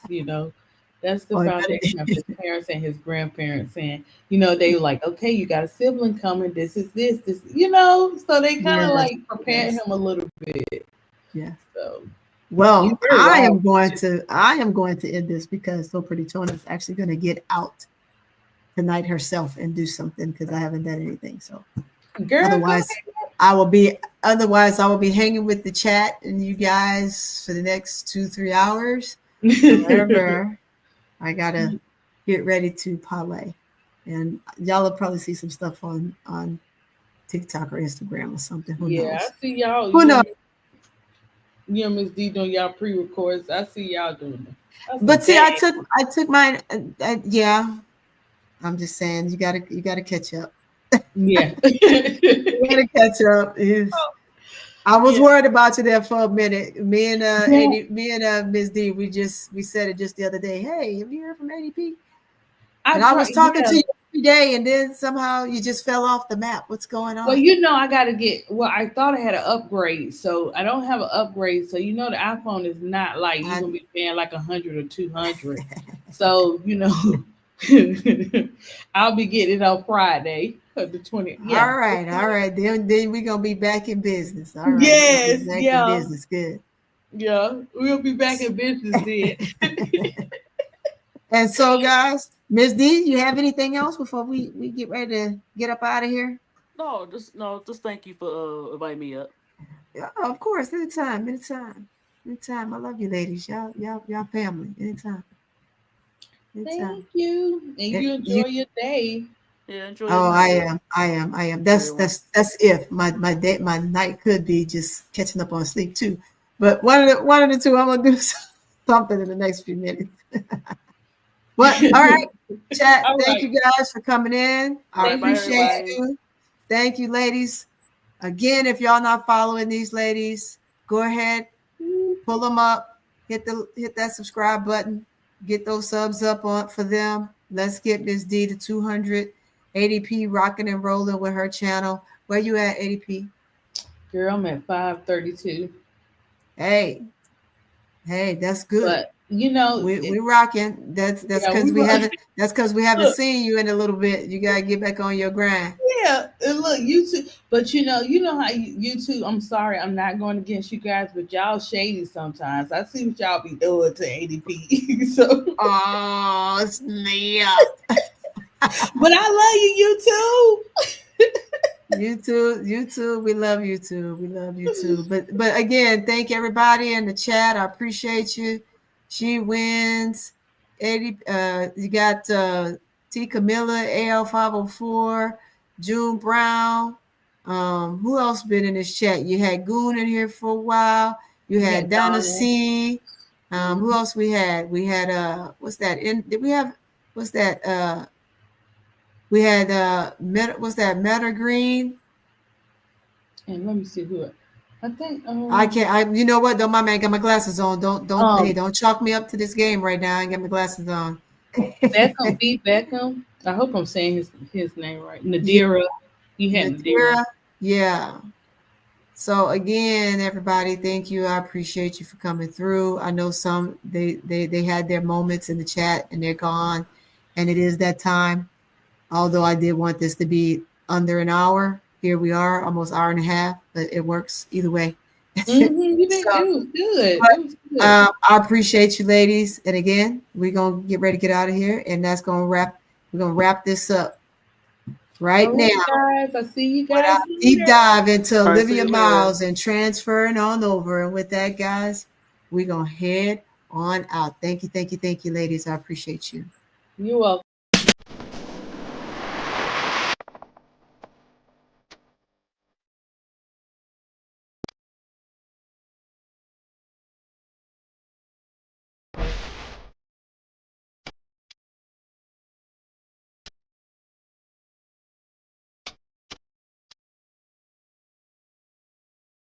That's the foundation of his parents and his grandparents. And, they like, okay, you got a sibling coming. This is this, so they kind of like prepared him a little bit. Yeah. So, well, I am going to end this because So Pretty Tony is actually going to get out tonight herself and do something because I haven't done anything. So otherwise I will be hanging with the chat and you guys for the next 2-3 hours. However, I gotta get ready to parlay, and y'all will probably see some stuff on TikTok or Instagram or something. Who knows? I see y'all. Who knows? You and Miss D doing y'all pre-records. I see y'all doing them. But see, I took mine. Yeah, I'm just saying you gotta catch up. Yeah, you gotta catch up. I was worried about you there for a minute. Me and Ms. D, we said it just the other day. Hey, have you heard from ADP? I was talking to you every day, and then somehow you just fell off the map. What's going on? Well, you know, I got to get. Well, I thought I had an upgrade, so I don't have an upgrade. So you know, the iPhone is not like you're gonna be paying like 100 or 200. So you know, I'll be getting it on Friday of the 20th. Yeah. All right. Then we're gonna be back in business. All right. Yes. Back in business. Good. Yeah, we'll be back in business then. And so, guys, Ms. D, you have anything else before we get ready to get up out of here? No, just thank you for inviting me up. Yeah, of course, anytime. I love you, ladies. Y'all family. Anytime. Thank you, and you enjoy your day. Yeah, enjoy. Oh, I am. That's if my night could be just catching up on sleep too. But one of the two, I'm gonna do something in the next few minutes. But all right, chat. Thank you guys for coming in. I appreciate you. Thank you, ladies. Again, if y'all not following these ladies, go ahead, pull them up, hit that subscribe button, get those subs up on for them. Let's get Ms. D to 200 ADP rocking and rolling with her channel. Where you at, ADP? Girl, I'm at 532. Hey, that's good. But you know, we rocking. That's because we haven't seen you in a little bit. You gotta get back on your grind. Yeah, and look, YouTube. But you know how YouTube. I'm sorry, I'm not going against you guys, but y'all shady sometimes. I see what y'all be doing to ADP. So, oh snap! But I love you, YouTube. We love YouTube. But again, thank everybody in the chat. I appreciate you. She wins. 80. You got T. Camilla, AL504, June Brown. Who else been in this chat? You had Goon in here for a while. You had Donna C. Who else we had? We had what's that? Did we have what's that? We had Meta Green. And let me see who I think. I can't. You know what? Though my man got my glasses on. Don't chalk me up to this game right now. I got my glasses on. Beckham, B. Beckham. I hope I'm saying his name right. Nadira. You had Nadira. Yeah. So again, everybody, thank you. I appreciate you for coming through. I know some they had their moments in the chat and they're gone, and it is that time. Although I did want this to be under an hour, here we are, almost hour and a half, but it works either way. You did good. I appreciate you, ladies. And again, we're gonna get ready to get out of here, and that's gonna wrap. We're gonna wrap this up right now. Guys, I see you guys. Deep dive into Olivia Miles and transferring on over. And with that, guys, we're gonna head on out. Thank you, ladies. I appreciate you. You're welcome.